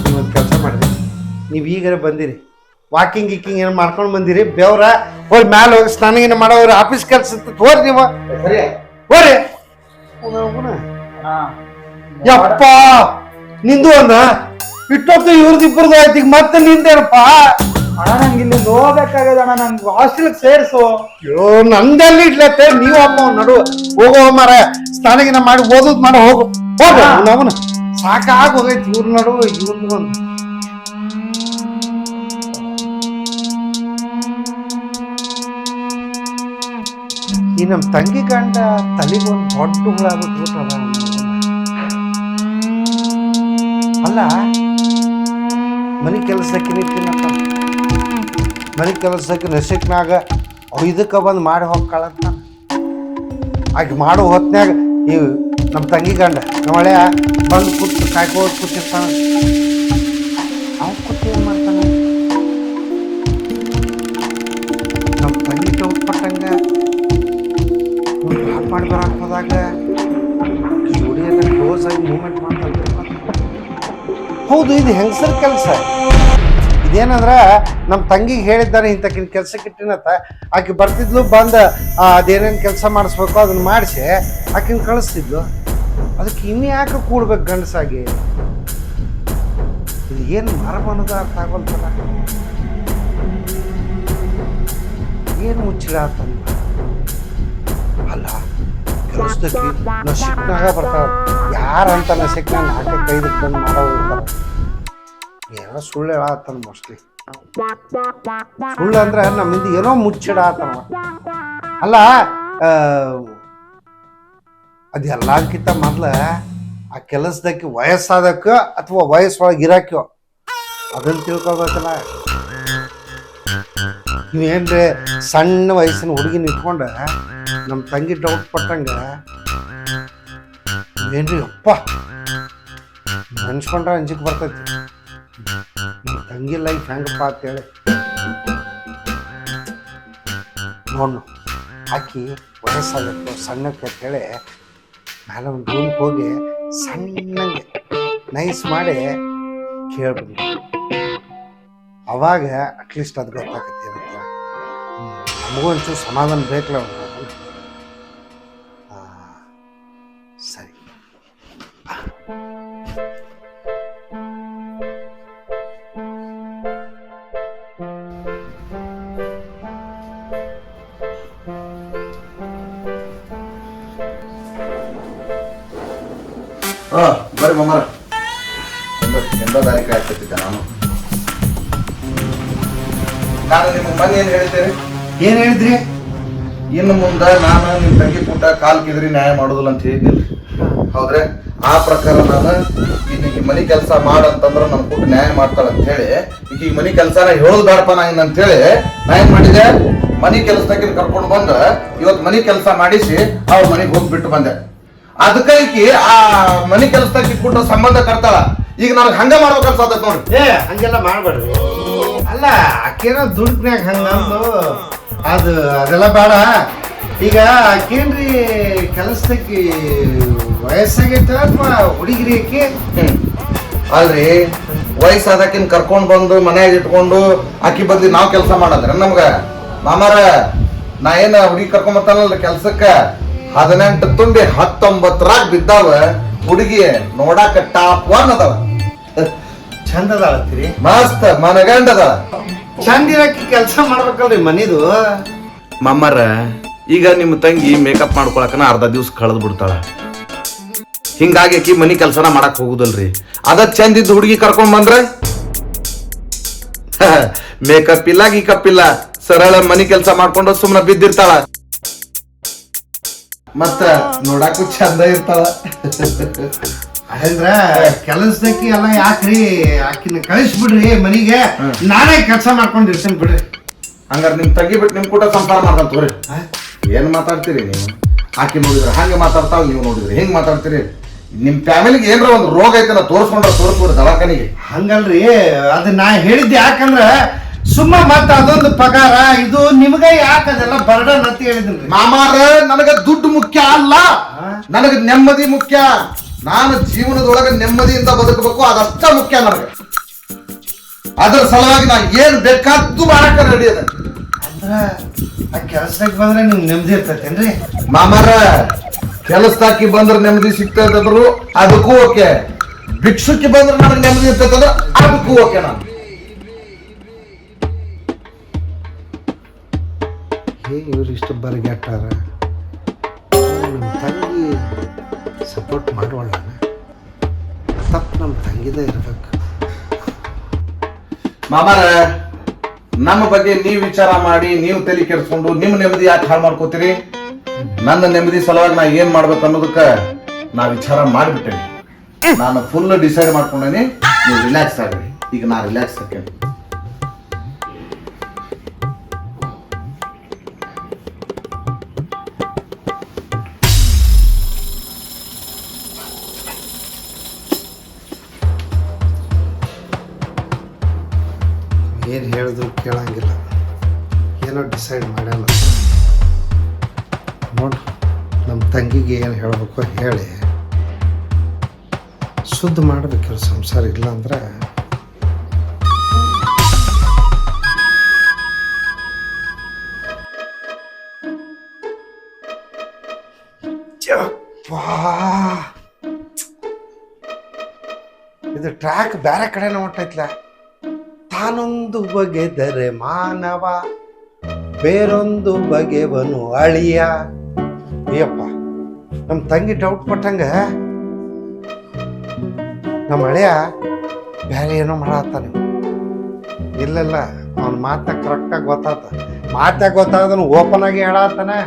ನೀವೊಂದು ಕೆಲಸ ಮಾಡ್ರಿ, ನೀವ್ ಈಗಾರ ಬಂದಿರಿ, ವಾಕಿಂಗ್ ಗೀಕಿಂಗ್ ಏನ್ ಮಾಡ್ಕೊಂಡ್ ಬಂದಿರಿ, ಬೆವ್ರ ಹೋಗಿ ಮ್ಯಾಲ ಹೋಗಿ ಸ್ನಾನ ಮಾಡೋರು ಆಫೀಸ್ ಕೆಲ್ಸ ಹೋರಿ ನೀವು ಹೋರಿ. ಯಪ್ಪ ನಿಂದು ಅಂದ ಇಟ್ಟೊತ್ತು ಇವ್ರದಿಬ್ಬರದು ಆಯ್ತು, ಈಗ ಮತ್ತೆ ನಿಂದೇನಪ್ಪ. ಅಣ್ಣ ನಂಗೆ ಇಲ್ಲಿ ಹೋಗ್ಬೇಕಾಗದ ಅಣ್ಣ, ನಂಗೆ ಹಾಸ್ಟೆಲ್ ಸೇರ್ಸು. ಅಯ್ಯೋ ನಂದಲ್ಲಿ ಇಡ್ಲತ್ತೆ, ನೀವು ಅಮ್ಮ ನಡು ಹೋಗೋ ಮಾರ, ಸ್ನಾನಗಿನ ಮಾಡಿ ಓದೋದ್ ಮಾಡ ಹೋಗು ಹೋಗ. ಅವನ ಸಾಕಾಗ ಹೋಗೈತಿ ಇವ್ರ ನಡು ಇವ್ರದ್ದು ಒಂದು. ಈ ನಮ್ ತಂಗಿ ಗಂಡ ತಲೆಗೊಂದು ದೊಡ್ಡ ಹುಳಾಗ್ಬಿಟ್ಬಿಟ್ಟ. ಅಲ್ಲ ಮನೆ ಕೆಲಸಕ್ಕೆ ನಿಂತಿನಪ್ಪ, ಮನೆ ಕೆಲಸಕ್ಕೆ ನಶಕ್ನಾಗ ಇದಕ್ಕೆ ಬಂದು ಮಾಡಿ ಹೋಗ್ಕಳಂತ. ಆಕೆ ಮಾಡೋ ಹೊತ್ನ್ಯಾಗ ಈ ನಮ್ಮ ತಂಗಿ ಗಂಡ ನಮ್ಮ ಹಳೆಯ ಬಂದು ಕೂತು ಕಾಯ್ಕೋದು ಕೂತಿರ್ತಾನ. ಅವ್ನು ಕೂತು ಏನು ಮಾಡ್ತಾನೆ, ನಮ್ಮ ತಂಗಿ ಡೌಟ್ ಪಟ್ಟಂಗ ಹಾಟ್ ಮಾಡಿ ಬರಕ್ಕೆ ಹೋದಾಗ ಜೋಡಿಯೆಲ್ಲ ಕ್ಲೋಸ್ ಆಗಿ ಮೂವ್ಮೆಂಟ್ ಮಾಡ್ತಾ. ಹೌದು, ಇದು ಹೆಂಗಸರ ಕೆಲಸ. ಇದೇನಂದ್ರ ನಮ್ಮ ತಂಗಿಗೆ ಹೇಳಿದ್ದಾರೆ ಇಂತಕಿನ ಕೆಲ್ಸಕ್ಕೆ ಇಟ್ಟಿನತ್ತ. ಆಕೆ ಬರ್ತಿದ್ಲು, ಬಂದ ಅದೇನೇನು ಕೆಲಸ ಮಾಡಿಸ್ಬೇಕು ಅದನ್ನ ಮಾಡಿಸಿ ಆಕಿನ ಕಳಿಸ್ತಿದ್ಲು. ಅದಕ್ಕೆ ಇನ್ನು ಯಾಕೆ ಕೂಡ್ಬೇಕು ಗಂಡಸಾಗಿ? ಇದು ಏನು ಮರಮ ಅನ್ನೋದು ಅರ್ಥ ಆಗೋಲ್ತಲ್ಲ. ಏನು ಮುಚ್ಚಿಡ ಆತಂದ ಅಲ್ಲ. ಕೆಲಸದಕ್ಕೆ ನಶಿಕ್ನಾಗ ಬರ್ತಾವ, ಯಾರಂತ ನಶಿಕ್ನಾಗ 4-5 ಬಂದು ಮಾಡೋರು ಇರ್ತಾರೆ. ಏನೋ ಸುಳ್ಳು ಹೇಳತ್ತಾನ ಮೋಸ್ಟ್ಲಿ. ಸುಳ್ಳು ಅಂದ್ರೆ ನಮ್ಮಿಂದ ಏನೋ ಮುಚ್ಚಿಡ ಆತನ. ಅಲ್ಲ ಅದೆಲ್ಲದಕ್ಕಿಂತ ಮೊದ್ಲ ಆ ಕೆಲಸದಕ್ಕೆ ವಯಸ್ಸಾದಕ್ಕ ಅಥವಾ ವಯಸ್ಸೊಳಗೆ ಇರಾಕ್ಯೋ ಅದನ್ನ ತಿಳ್ಕೊಬೇಕಲ್ಲ. ನೀವೇನ್ರಿ ಸಣ್ಣ ವಯಸ್ಸಿನ ಹುಡುಗಿನ ಇಟ್ಕೊಂಡ ನಮ್ಮ ತಂಗಿ ಡೌಟ್ ಪಟ್ಟಂಗ ನೀವೇನ್ರಿ ಅಪ್ಪ ನೆನ್ಸ್ಕೊಂಡ್ರೆ ಅಂಜಿಕೆ ಬರ್ತೈತಿ. ನಮ್ಮ ತಂಗಿ ಲೈಫ್ ಹೆಂಗಪ್ಪ ಅಂತೇಳಿ ನೋಡು. ಆಕಿ ವಯಸ್ಸಾಗತ್ತು ಸಣ್ಣಕ್ಕೆ ಅಂತೇಳಿ ಮೇಲೆ ಒಂದು ರೂಮ್ಗೆ ಹೋಗಿ ಸಣ್ಣಂಗೆ ನೈಸ್ ಮಾಡಿ ಕೇಳ್ಬಂದು, ಅವಾಗ ಅಟ್ಲೀಸ್ಟ್ ಅದು ಗೊತ್ತಾಗತ್ತೆ ಇರುತ್ತೆ. ನಮಗೂ ಒಂಚೂರು ಸಮಾಧಾನ ಬೇಕಲ್ಲ ಅವ್ರು. ಸರಿ ಬರ್ರಿ ಮಮ್ಮರ, ಎಂಬ ತಾರೀಕು ಆಗ್ತಿದ್ದೆ ನಾನು ನಿಮ್ಗೆ ಮನೆ ಏನ್ ಹೇಳ್ತೇನೆ. ಏನ್ ಹೇಳಿದ್ರಿ? ಇನ್ನು ಮುಂದೆ ನಾನು ನಿಮ್ ತಂಗಿ ಪುಟ್ಟ ಕಾಲ್ ಕಿದ್ರಿ ನ್ಯಾಯ ಮಾಡೋದಿಲ್ಲ ಅಂತ ಹೇಳಿದ್ದಿಲ್ಲ, ಹೌದ್ರೆ? ಆ ಪ್ರಕಾರ ನಾನು ಈಗ ಮನಿ ಕೆಲಸ ಮಾಡಂತಂದ್ರ ನನ್ ಪುಟ್ಟ ನ್ಯಾಯ ಮಾಡ್ತಾಳ ಅಂತ ಹೇಳಿ ಈಗ ಈ ಮನಿ ಕೆಲಸನ ಹೇಳೋದು ಬೇಡಪ್ಪ ನಾ ಅಂತ ಹೇಳಿ ನಾ ಏನ್ ಮಾಡಿದೆ, ಮನಿ ಕೆಲಸದಾಗಿನ ಕರ್ಕೊಂಡು ಬಂದ ಇವತ್ತು ಮನಿ ಕೆಲಸ ಮಾಡಿಸಿ ಅವ್ರ ಮನೆಗೆ ಹೋಗ್ಬಿಟ್ಟು ಬಂದೆ. ಅದಕ್ಕೈಕಿ ಆ ಮನಿ ಕೆಲಸದಾಗಿ ಕೊಟ್ಟ ಸಂಬಂಧ ಕರ್ತಾಳ. ಈಗ ನನಗೆ ಹಂಗ ಮಾಡ್ಬೇಕು ಅನ್ಸತ್ತ ನೋಡ್ರಿ. ಹಂಗೆಲ್ಲ ಮಾಡ್ಬೇಡ್ರಿ. ಅಲ್ಲ ಆಕೇನೋ ದುಡ್ನ್ಯಾಗ ಹಂಗಂದು ಅದೆಲ್ಲ ಬೇಡ. ಈಗ ಆಕೇನ್ರಿ ಕೆಲಸಕ್ಕೆ ವಯಸ್ಸಾಗೈತ ಅಥವಾ ಹುಡುಗಿರಿ ಆಕಿ? ಅಲ್ರಿ, ವಯಸ್ಸಾದಕಿನ್ ಕರ್ಕೊಂಡ್ ಬಂದು ಮನ್ಯಾಗ ಇಟ್ಕೊಂಡು ಆಕಿ ಬಂದು ನಾವ್ ಕೆಲಸ ಮಾಡಂದ್ರ ನಮ್ಗ ಮಾಮಾರ ನಾ ಏನ ಹುಡುಗಿ ಕರ್ಕೊಂಡ್ ಬರ್ತಾನಲ್ಲ ಕೆಲ್ಸಕ್ಕ 18 ತುಂಬಿ 19 ಬಿದ್ದಾವ. ಹುಡುಗಿ ನೋಡಾಕ ಟಾಪ್ 1 ಅದಾವ, ಚಂದ ಅದಾಳತ್ತೀರಿ, ಮಸ್ತ್ ಮನಗಂಡದ. ಚಂದ ಇರಕ್ಕೆ ಕೆಲಸ ಮಾಡ್ಬೇಕಲ್ರಿ ಮನಿದು. ಮಾಮಾರ ಈಗ ನಿಮ್ಮ ತಂಗಿ ಮೇಕಪ್ ಮಾಡ್ಕೊಳಕನ ಅರ್ಧ ದಿವ್ಸ ಕಳೆದ್ ಬಿಡ್ತಾಳ. ಹಿಂಗಾಗಿ ಆಕಿ ಮನಿ ಕೆಲಸನ ಮಾಡಕ್ ಹೋಗುದಲ್ರಿ. ಅದ ಚಂದಿದ್ದು ಹುಡುಗಿ ಕರ್ಕೊಂಡ್ ಬಂದ್ರೆ ಮೇಕಪ್ ಇಲ್ಲ ಗೀಕಪ್ ಇಲ್ಲ, ಸರಳ ಮನಿ ಕೆಲಸ ಮಾಡ್ಕೊಂಡು ಸುಮ್ಮನೆ ಬಿದ್ದಿರ್ತಾಳ, ಮತ್ತ ನೋಡಾಕು ಚಂದ ಇರ್ತಾಳ. ಅಂದ್ರ ಕೆಲಸದಕ್ಕಿ ಎಲ್ಲ ಯಾಕ್ರಿ ಆಕಿನ ಕಳಿಸ್ಬಿಡ್ರಿ ಮನಿಗೆ, ನಾನೇ ಕೆಲಸ ಮಾಡ್ಕೊಂಡಿರ್ತೇನೆ ಬಿಡ್ರಿ. ಹಂಗಾರ ನಿಮ್ ತಂಗಿ ಬಿಟ್ಟು ನಿಮ್ ಕೂಟ ಸಂಸಾರ ಮಾಡ್ಕೊಂತವ್ರಿ. ಏನ್ ಮಾತಾಡ್ತೀರಿ ನೀವು? ಆಕಿ ನೋಡಿದ್ರೆ ಹಂಗೆ ಮಾತಾಡ್ತಾಳ, ನೀವು ನೋಡಿದ್ರಿ ಹಿಂಗ್ ಮಾತಾಡ್ತೀರಿ. ನಿಮ್ ಫ್ಯಾಮಿಲಿಗೆ ಏನ್ರ ಒಂದು ರೋಗ ಐತೆ ತೋರಿಸ್ಬಿಡ್ರಿ ದವಾಖಾನಿಗೆ. ಹಂಗಲ್ರಿ, ಅದ್ ನಾ ಹೇಳಿದ್ದೆ ಯಾಕಂದ್ರ ಸುಮ್ಮ ಮತ್ತ ಅದೊಂದು ಪಗಾರ ಇದು ನಿಮ್ಗ ಯಾಕ ಅದೆಲ್ಲ ಬರ್ಡನ್ ಅಂತ ಹೇಳಿದ್ರಿ. ಮಾಮಾರ ನನಗ ದುಡ್ಡು ಮುಖ್ಯ ಅಲ್ಲ, ನನಗ ನೆಮ್ಮದಿ ಮುಖ್ಯ. ನಾನು ಜೀವನದೊಳಗ ನೆಮ್ಮದಿಯಿಂದ ಬದುಕಬೇಕು, ಅದಷ್ಟ ಮುಖ್ಯ ನನಗೆ. ಅದ್ರ ಸಲುವಾಗಿ ನಾ ಏನ್ ಬೇಕಾದ್ದು ಮಾಡಕ ರೆಡಿ ಅದ. ಅಂದ್ರ ಆ ಕೆಲ್ಸಕ್ಕೆ ಬಂದ್ರೆ ನಿಮ್ಗೆ ನೆಮ್ಮದಿ ಇರ್ತೈತೇನ್ರಿ? ಮಾಮಾರ ಕೆಲಸದಾಕಿ ಬಂದ್ರೆ ನೆಮ್ಮದಿ ಸಿಗ್ತದಂದ್ರು ಅದಕ್ಕೂ ಓಕೆ, ಭಿಕ್ಷುಕಿ ಬಂದ್ರೆ ನನಗೆ ನೆಮ್ಮದಿ ಇರ್ತೈತಂದ್ರ ಅದಕ್ಕೂ ಓಕೆ. ನಾನು ಇವ್ರು ಇಷ್ಟು ಬರಗೆಟ್ಟಾರ, ನಮ್ಮ ತಂಗಿ ಸಪೋರ್ಟ್ ಮಾಡೋಣ. ತಪ್ಪು ನಮ್ಮ ತಂಗಿದೇ ಇರ್ಬೇಕು. ಮಾಮಾರ ನಮ್ಮ ಬಗ್ಗೆ ನೀವು ವಿಚಾರ ಮಾಡಿ, ನೀವು ತಲೆ ಕೆಡಿಸ್ಕೊಂಡು ನಿಮ್ಮ ನೆಮ್ಮದಿ ಯಾಕೆ ಹಾಳು ಮಾಡ್ಕೋತೀರಿ? ನನ್ನ ನೆಮ್ಮದಿ ಸಲುವಾಗಿ ನಾ ಏನ್ ಮಾಡ್ಬೇಕು ಅನ್ನೋದಕ್ಕ ನಾ ವಿಚಾರ ಮಾಡಿಬಿಟ್ಟೇನಿ. ನಾನು ಫುಲ್ ಡಿಸೈಡ್ ಮಾಡ್ಕೊಂಡೇನಿ. ನೀವು ರಿಲ್ಯಾಕ್ಸ್ ಆಗ್ರಿ. ಈಗ ನಾ ರಿಲ್ಯಾಕ್ಸ್ ಆಗ್ತೇನೆ. ಏನು ಹೇಳಿದ್ರು ಕೇಳಂಗಿಲ್ಲ, ಏನೋ ಡಿಸೈಡ್ ಮಾಡ್ಯಾನ. ನೋಡ್ರಿ, ನಮ್ಮ ತಂಗಿಗೆ ಏನು ಹೇಳಬೇಕು ಹೇಳಿ ಶುದ್ಧ ಮಾಡಬೇಕಿಲ್ಲ ಸಂಸಾರ. ಇಲ್ಲ ಅಂದ್ರೆ ಇದು ಟ್ರ್ಯಾಕ್ ಬೇರೆ ಕಡೆನ ಹೊಟ್ಟೈತ್ಲ. ತಾನೊಂದು ಬಗೆದರೆ ಮಾನವ, ಬೇರೊಂದು ಬಗೆವನು ಅಳಿಯ. ಅಯ್ಯಪ್ಪ, ನಮ್ಮ ತಂಗಿ ಡೌಟ್ ಪಟ್ಟಂಗ ನಮ್ಮ ಅಳಿಯ ಬೇರೆ ಏನೋ ಮಾಡತ್ತಾನೆ. ಇಲ್ಲೆಲ್ಲ ಅವನ ಮಾತಾಗ ಕರೆಕ್ಟಾಗಿ ಗೊತ್ತಾತ. ಮಾತಾಗ ಗೊತ್ತಾಗದನು ಓಪನ್ ಆಗಿ ಹೇಳತ್ತಾನೆ.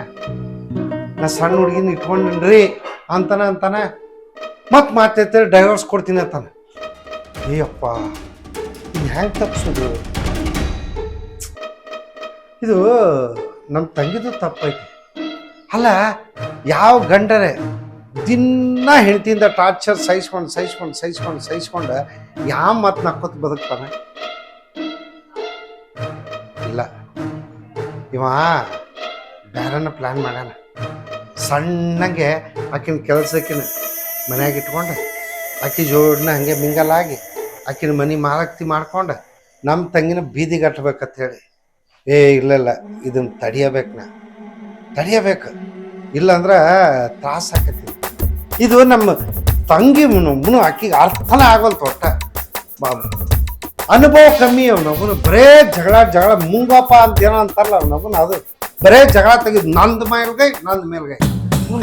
ನಾ ಸಣ್ಣ ಹುಡುಗಿನ ಇಟ್ಕೊಂಡ್ರಿ ಅಂತಾನೆ ಮತ್ತೆ ಮಾತೈತೆ ಡೈವರ್ಸ್ ಕೊಡ್ತೀನಿ ಅಂತಾನೆ. ಅಯ್ಯಪ್ಪ, ಇದು ಹ್ಯಾಂಗೆ ತಪ್ಪಿಸೋದು? ಇದು ನಮ್ಮ ತಂಗಿದು ತಪ್ಪೈತಿ. ಅಲ್ಲ, ಯಾವ ಗಂಡರೇ ದಿನ ಹೆಂಡತಿಯಿಂದ ಟಾರ್ಚರ್ ಸಹಿಸ್ಕೊಂಡು ಯಾವ ಮಾತು ನಕ್ಕೊತ್ ಬದುಕ್ತಾನೆ? ಇಲ್ಲ, ಇವ ಬೇರೆನ ಪ್ಲ್ಯಾನ್ ಮಾಡ್ಯಾನ. ಸಣ್ಣಗೆ ಆಕಿನ ಕೆಲಸಕ್ಕಿನ ಮನ್ಯಾಗ ಇಟ್ಕೊಂಡು ಆಕಿ ಜೋಡನ್ನ ಹಂಗೆ ಮಿಂಗಲಾಗಿ ಆಕಿನ ಮನೆ ಮಾಲಕ್ತಿ ಮಾಡ್ಕೊಂಡು ನಮ್ಮ ತಂಗಿನ ಬೀದಿಗೆ ಕಟ್ಟಬೇಕಂತ ಹೇಳಿ. ಇಲ್ಲ ಇದನ್ನು ತಡಿಯಬೇಕು. ಇಲ್ಲಾಂದ್ರೆ ತ್ರಾಸ ಆಕತಿ. ಇದು ನಮ್ಮ ತಂಗಿ ಮುನು ಆಕಿಗೆ ಅರ್ಥನೇ ಆಗೋಲ್ತು. ಒಟ್ಟ ಅನುಭವ ಕಮ್ಮಿ ಅವನವನು. ಬರೇ ಜಗಳ ಮುಂಗಪ್ಪ ಅಂತ ಏನೋ ಅಂತಾರಲ್ಲ ಅವನವನು, ಅದು ಬರೇ ಜಗಳ ತೆಗೆದು ನಂದು ಮೇಲ್ಗೈ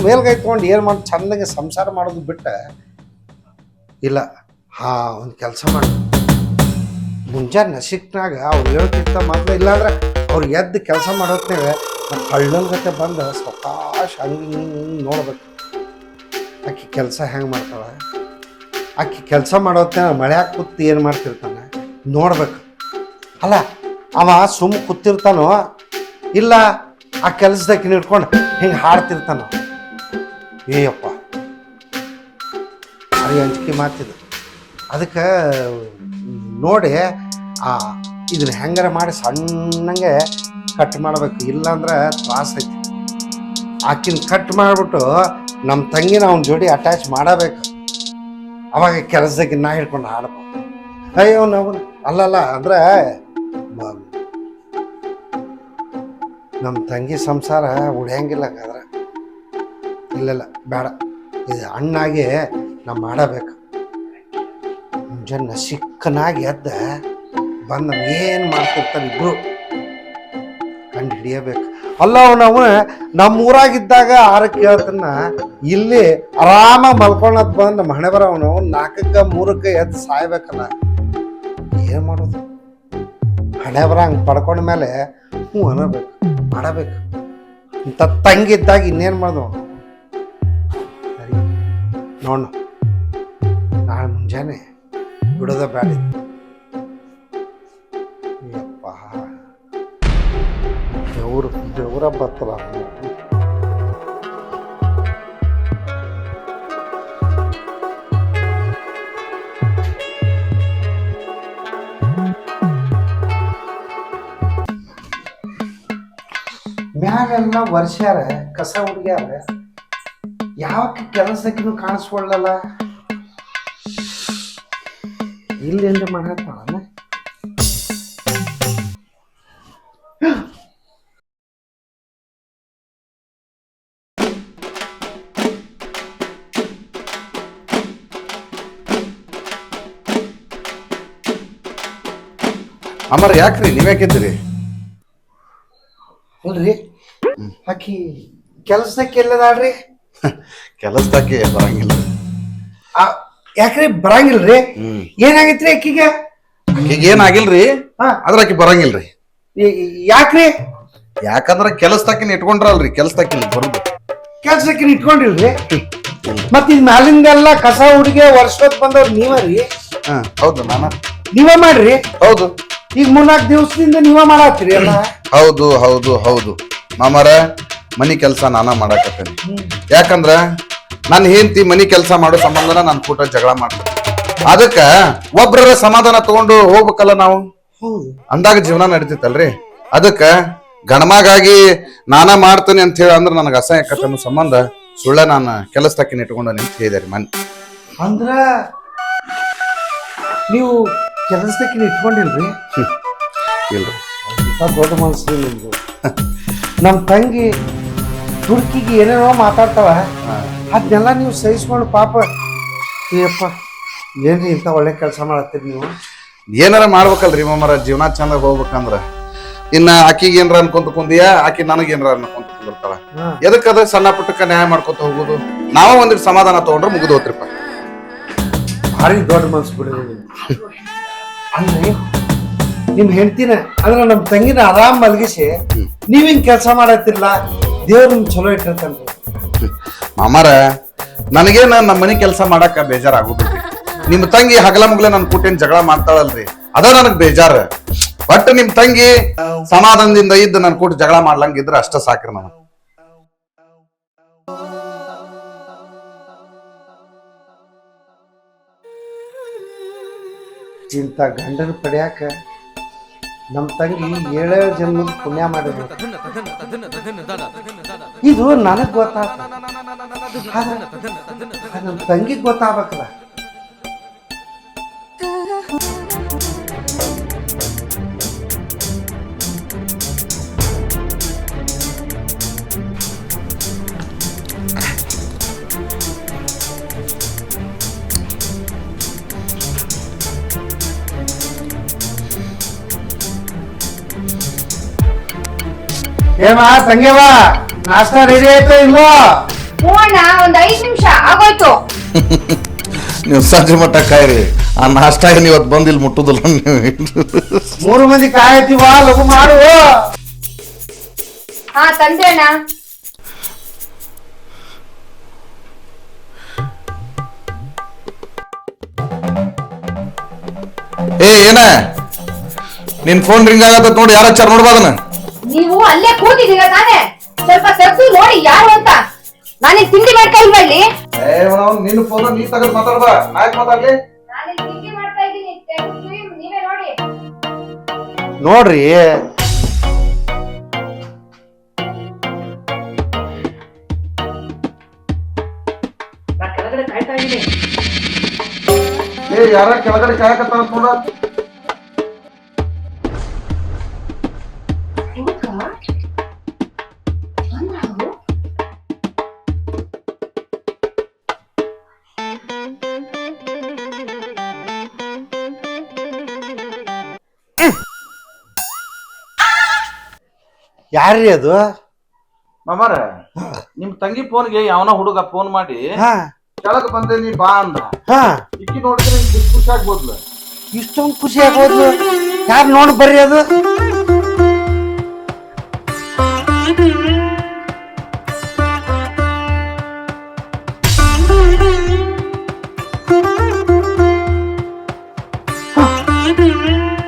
ಮೇಲ್ಗೈ ತೊಗೊಂಡು ಏನು ಮಾಡಿ ಚಂದಂಗೆ ಸಂಸಾರ ಮಾಡೋದು ಬಿಟ್ಟ ಇಲ್ಲ. ಒಂದು ಕೆಲಸ ಮಾಡಿ ಮುಂಜಾನೆ ನಸಿಕ್ನಾಗ ಅವ್ರು ಹೇಳ್ತಿರ್ತ ಮೊದಲು. ಇಲ್ಲಾಂದ್ರೆ ಅವ್ರು ಎದ್ದು ಕೆಲಸ ಮಾಡೋತ್ನಾಗ ನಮ್ಮ ಹಳ್ಳನ ಗತೆ ಬಂದು ಸಾವಕಾಶ ಹಂಗೆ ನೋಡ್ಬೇಕು ಆಕಿ ಕೆಲಸ ಹೆಂಗೆ ಮಾಡ್ತಾಳೆ. ಆಕಿ ಕೆಲಸ ಮಾಡೋತ್ನಾಗ ಮಳ್ಯಾಗ ಕೂತು ಏನು ಮಾಡ್ತಿರ್ತಾನೆ ನೋಡ್ಬೇಕು. ಅಲ್ಲ, ಅವ ಸುಮ್ಮ ಕೂತಿರ್ತಾನೋ ಇಲ್ಲ ಆ ಕೆಲಸದಾಕಿನ ಇಟ್ಕೊಂಡು ಹಿಂಗೆ ಹಾಡ್ತಿರ್ತಾನೋ. ಏಯಪ್ಪ, ಅದು ಅಂಜಿಕೆ ಮಾತಿದ್ದು. ಅದಕ್ಕೆ ನೋಡಿ ಇದನ್ನ ಹೆಂಗಾರ ಮಾಡಿ ಸಣ್ಣಂಗೆ ಕಟ್ ಮಾಡ್ಬೇಕು. ಇಲ್ಲಾಂದ್ರೆ ತ್ರಾಸ ಐತಿ. ಆಕಿನ ಕಟ್ ಮಾಡಿಬಿಟ್ಟು ನಮ್ಮ ತಂಗಿನ ಅವನ ಜೋಡಿ ಅಟ್ಯಾಚ್ ಮಾಡಬೇಕು. ಅವಾಗ ಕೆಲಸದಾಗಿ ನಾ ಹಿಡ್ಕೊಂಡು ಹಾಡ್ಬೇಕು. ಅಯ್ಯೋ ನಾವು ಅಲ್ಲಲ್ಲ ಅಂದ್ರೆ ನಮ್ಮ ತಂಗಿ ಸಂಸಾರ ಉಳಿಯಂಗಿಲ್ಲ. ಹಾಗಾದ್ರೆ ಇಲ್ಲ ಬೇಡ, ಇದು ಹಣ್ಣಾಗಿ ನಾವು ಮಾಡಬೇಕು. ಮುಂಜಾನೆ ಸಿಕ್ಕನಾಗಿ ಎದ್ದ ಬಂದು ಏನು ಮಾಡ್ತಿರ್ತಾರೆ ಇಬ್ರು ಕಂಡು ಹಿಡಿಯಬೇಕು. ಅಲ್ಲ ನಾವು ನಮ್ಮ ಊರಾಗಿದ್ದಾಗ 6ಕ್ಕೆ ಕೇಳ್ತನ ಇಲ್ಲಿ ಆರಾಮ ಮಲ್ಕೊಂಡದ್ ಬಂದ್ ನಮ್ಮ ಹಣೆ ಬರ ಅವನು 4ಕ್ಕೆ 3ಕ್ಕೆ ಎದ್ದು ಸಾಯ್ಬೇಕಲ್ಲ. ಏನ್ ಮಾಡೋದು? ಹಣೆ ಬರ ಹಂಗೆ ಪಡ್ಕೊಂಡ ಮೇಲೆ ಹ್ಞೂ ಅನ್ನಬೇಕು, ಮಾಡಬೇಕು. ಇಂಥ ತಂಗಿದ್ದಾಗ ಇನ್ನೇನು ಮಾಡ್ದವ? ಸರಿ ನೋಡು, ನಾಳೆ ಮುಂಜಾನೆ ಬಿಡೋದ ಬೇಡ. ಯಪ್ಪ ದೇವ್ರ ಬರ್ತಲ್ಲ. ಮ್ಯಾಲೆಲ್ಲ ವರ್ಷಾರ ಕಸ ಹುಡುಗ್ಯಾರ, ಯಾವಕ್ಕೆ ಕೆಲಸಕ್ಕಿನೂ ಕಾಣಿಸ್ಕೊಳ್ಳಲ್ಲ. ಇಲ್ಲೇನ್ರಿ ಮಾಡತ್ತಾಳ? ಅಮ್ಮಾರ ಯಾಕ್ರಿ ನೀವ್ಯಾಕಿದ್ರಿ? ಅಲ್ರಿ ಆಕಿ ಕೆಲಸಕ್ಕೆ ಎಲ್ಲದಾಳ್ರಿ? ಕೆಲಸದಾಕೆ ಬರಂಗಿಲ್ಲ. ಯಾಕ್ರಿ ಬರಂಗಿಲ್ರಿ? ಏನಾಗೈತ್ರಿ ಆಕಿಗೆ? ಆಕಿಗೆ ಏನಾಗಿಲ್ರಿ, ಆದ್ರ ಆಕಿ ಬರಂಗಿಲ್ರಿ. ಯಾಕ್ರಿ? ಯಾಕಂದ್ರ ಕೆಲಸದಾಕಿನ ಇಟ್ಕೊಂಡ್ರಲ್ರಿ, ಕೆಲಸದಾಕಿನ ಬರುದು. ಕೆಲ್ಸಕ್ಕೆ ಇಟ್ಕೊಂಡಿಲ್ರಿ? ಮತ್ ಇದ್ ಮ್ಯಾಲಿಂದೆಲ್ಲ ಕಸ ಹುಡುಗಿ ವರ್ಷಕ್ಕೆ ಬಂದವ್ರು ನೀವರಿ? ಹೌದು, ನಾನ ನೀವೇ ಮಾಡ್ರಿ? ಹೌದು. ಈಗ 3-4 ದಿವಸದಿಂದ ನೀವೇ ಮಾಡತ್ತೀರಿ ಅಲ್ಲ? ಹೌದು ಹೌದು ಹೌದು ಮಾಮಾರ, ಮನಿ ಕೆಲಸ ನಾನ ಮಾಡಾಕತ್ತೇನಿ. ಯಾಕಂದ್ರ ನನ್ನ ಹೆಂಡತಿ ಮನಿ ಕೆಲಸ ಮಾಡೋ ಸಂಬಂಧನ ನಾನು ಕೂಟ ಜಗಳ ಮಾಡ್ತೇನೆ. ಅದಕ್ಕ ಒಬ್ರ ಸಮಾಧಾನ ತಗೊಂಡು ಹೋಗ್ಬೇಕಲ್ಲ ನಾವು, ಅಂದಾಗ ಜೀವನ ನಡೀತೈತಲ್ರಿ. ಅದಕ್ಕ ಗಣಮಾಗಾಗಿ ನಾನ ಮಾಡ್ತೇನೆ ಅಂತ ಹೇಳಿ ಅಂದ್ರ ನನಗೆ ಅಸಹ್ಯಕತೆ ಅನ್ನೋ ಸಂಬಂಧ ಸುಳ್ಳ ನಾನು ಕೆಲಸದಾಕಿನ ಇಟ್ಕೊಂಡು ನಿಂತ ಹೇಳಿದಾರೆ ಮನ್. ಅಂದ್ರ ನೀವು ಕೆಲಸದಾಕಿನ ಇಟ್ಕೊಂಡಿಲ್ರಿ? ಇಲ್ರಿ. ದೊಡ್ಡ ಮನಸ್ಸು ನಿಮ್ದು. ನಮ್ಮ ತಂಗಿ ತುರ್ಕಿಗೆ ಏನೇನೋ ಮಾತಾಡ್ತಾವ, ಅದನ್ನೆಲ್ಲ ನೀವು ಸಹಿಸ್ಕೊಂಡು ಪಾಪ. ಅಯ್ಯಪ್ಪ, ಏನ್ರಿ ಇಂಥ ಒಳ್ಳೆ ಕೆಲಸ ಮಾಡತ್ತೀರಿ ನೀವು? ಏನಾರ ಮಾಡ್ಬೇಕಲ್ರಿ ಮಾಮಾರ, ಜೀವನ ಚಂದ ಹೋಗ್ಬೇಕಂದ್ರ. ಇನ್ನ ಆಕಿಗೆ ಏನ್ರ ಅನ್ಕೊಂತ ಕುಂದಿಯಾ, ಆಕಿ ನನಗೇನ್ರ ಅನ್ಕೊಂತ ಕುಂದಿರ್ತಾಳ. ಎದಕ್ಕದ ಸಣ್ಣ ಪುಟ್ಟಕ್ಕ ನ್ಯಾಯ ಮಾಡ್ಕೊತ ಹೋಗುದು, ನಾವ ಒಂದಿಟ್ಟು ಸಮಾಧಾನ ತಗೊಂಡ್ರೆ ಮುಗಿದು ಹೋತ್ರಿಪ್ಪ. ಭಾರಿ ದೊಡ್ಡ ಮನ್ಸು ಬಿಡಿ. ಅಂದ್ರೆ ನಿಮ್ ಹೆಂಡ್ತಿನ ಅಂದ್ರೆ ನಮ್ ತಂಗಿನ ಆರಾಮ್ ಮಲಗಿಸಿ ನೀವ್ ಹಿಂಗ್ ಕೆಲಸ ಮಾಡತ್ತಿರ್ಲ, ದೇವ್ರ ನಿಮ್ ಚಲೋ ಇಟ್ಟಿರ್ತಾನ್ರಿ. ಮಾಮಾರ, ನನಗೇನ ನಮ್ಮ ಮನಿ ಕೆಲಸ ಮಾಡಾಕ ಬೇಜಾರಾಗುದಿಲ್ರಿ. ನಿಮ್ ತಂಗಿ ಹಗಲ ಮುಗ್ಲ ನನ್ ಕೂಟೇನ್ ಜಗಳ ಮಾಡ್ತಾಳಲ್ರಿ, ಅದ ನನಗ್ ಬೇಜಾರ. ಬಟ್ ನಿಮ್ ತಂಗಿ ಸಮಾಧಾನದಿಂದ ಇದ್ದು ನನ್ ಕೂಟ ಜಗಳ ಮಾಡ್ಲಂಗಿದ್ರ ಅಷ್ಟ ಸಾಕ್ರಿ ನನಗ. ಇಂಥ ಗಂಡನ ಪಡ್ಯಾಕ ನಮ್ ತಂಗಿ 7 ಜನ್ಮದ ಪುಣ್ಯ ಮಾಡಿದ್ರು. ಇದು ನನಗ್ ಗೊತ್ತಾಗ, ನಮ್ ತಂಗಿಗ್ ಗೊತ್ತಾಗ್ಬೇಕಲ್ಲ. ಏಮಾ ತಂಗ್ಯವಾ, ನಾಷ್ಟಾ ರೆಡಿ ಆಯ್ತು ಇಲ್ವೋ? ಹ್ಞೂ ಅಣ್ಣ, ಒಂದ್ 5 ನಿಮಿಷ ಆಗೋಯ್ತು. ನೀವು ಸಂಜೆ ಮಟ್ಟ ಕಾಯ್ರಿ, ಆ ನಾಷ್ಟ ಏನ್ ಇವತ್ತು ಬಂದಿಲ್ ಮುಟ್ಟುದಿಲ್ಲ ನೀವು. 3 ಮಂದಿ ಕಾಯ್ತೀವ, ಲಘು ಮಾಡು. ಹಾ ತಂದೆ ಅಣ್ಣ. ಏನ ನಿನ್ ಫೋನ್ ರಿಂಗ್ ಆಗತ್ತ ನೋಡಿ, ಯಾರ ಹಚ್ಚಾರ ನೋಡ್ಬಾದನ. ನೀವು ಅಲ್ಲೇ ಕೂತಿದ್ದೀರಾ ತಾನೆ, ಸ್ವಲ್ಪ ತೆಗ್ದು ನೋಡಿ ಯಾರು ಅಂತ. ನಾನೇ ತಿಂಡಿ ಮಾಡ್ತಾ ಇಲ್ವಾ ಇಲ್ಲಿ? ನಿನ್ನ ಫೋನ್ ನೀ ತಗದ್ ಮಾತಾಡ್ಬಾ, ನಾಯಕ್ ಮಾತಾಡ್ಲಿ. ನಾನೇ ತಿಂಡಿ ಮಾಡ್ತಾ ಇದ್ದೀನಿ, ನೀವೇ ನೋಡಿ. ನೋಡ್ರಿ, ಕೆಳಗಡೆ ಕಾಯ್ತಾ ಇದ್ದೀನಿ. ಯಾರ ಕೆಳಗಡೆ ಕಾಯಕತ್ತಾರ ನೋಡ. ಯಾರ್ರಿ ಅದು? ಮಾಮಾರ ನಿಮ್ ತಂಗಿ ಫೋನ್ಗೆ ಯಾವನ ಹುಡುಗ ಫೋನ್ ಮಾಡಿ ಹಾ ಕೆಳಗ್ ಬಂದೆ ನೀ ಬಾ ಅಂದ. ಹಾ ಇಕ್ಕಿ ನೋಡಿದ್ರೆ ನಿಮ್ಗೆ ಖುಷಿ ಆಗ್ಬೋದ್ಲ. ಇಷ್ಟೊಂದು ಖುಷಿ ಆಗೋದು ಯಾರು ನೋಡಿ ಬರ್ರಿ ಅದು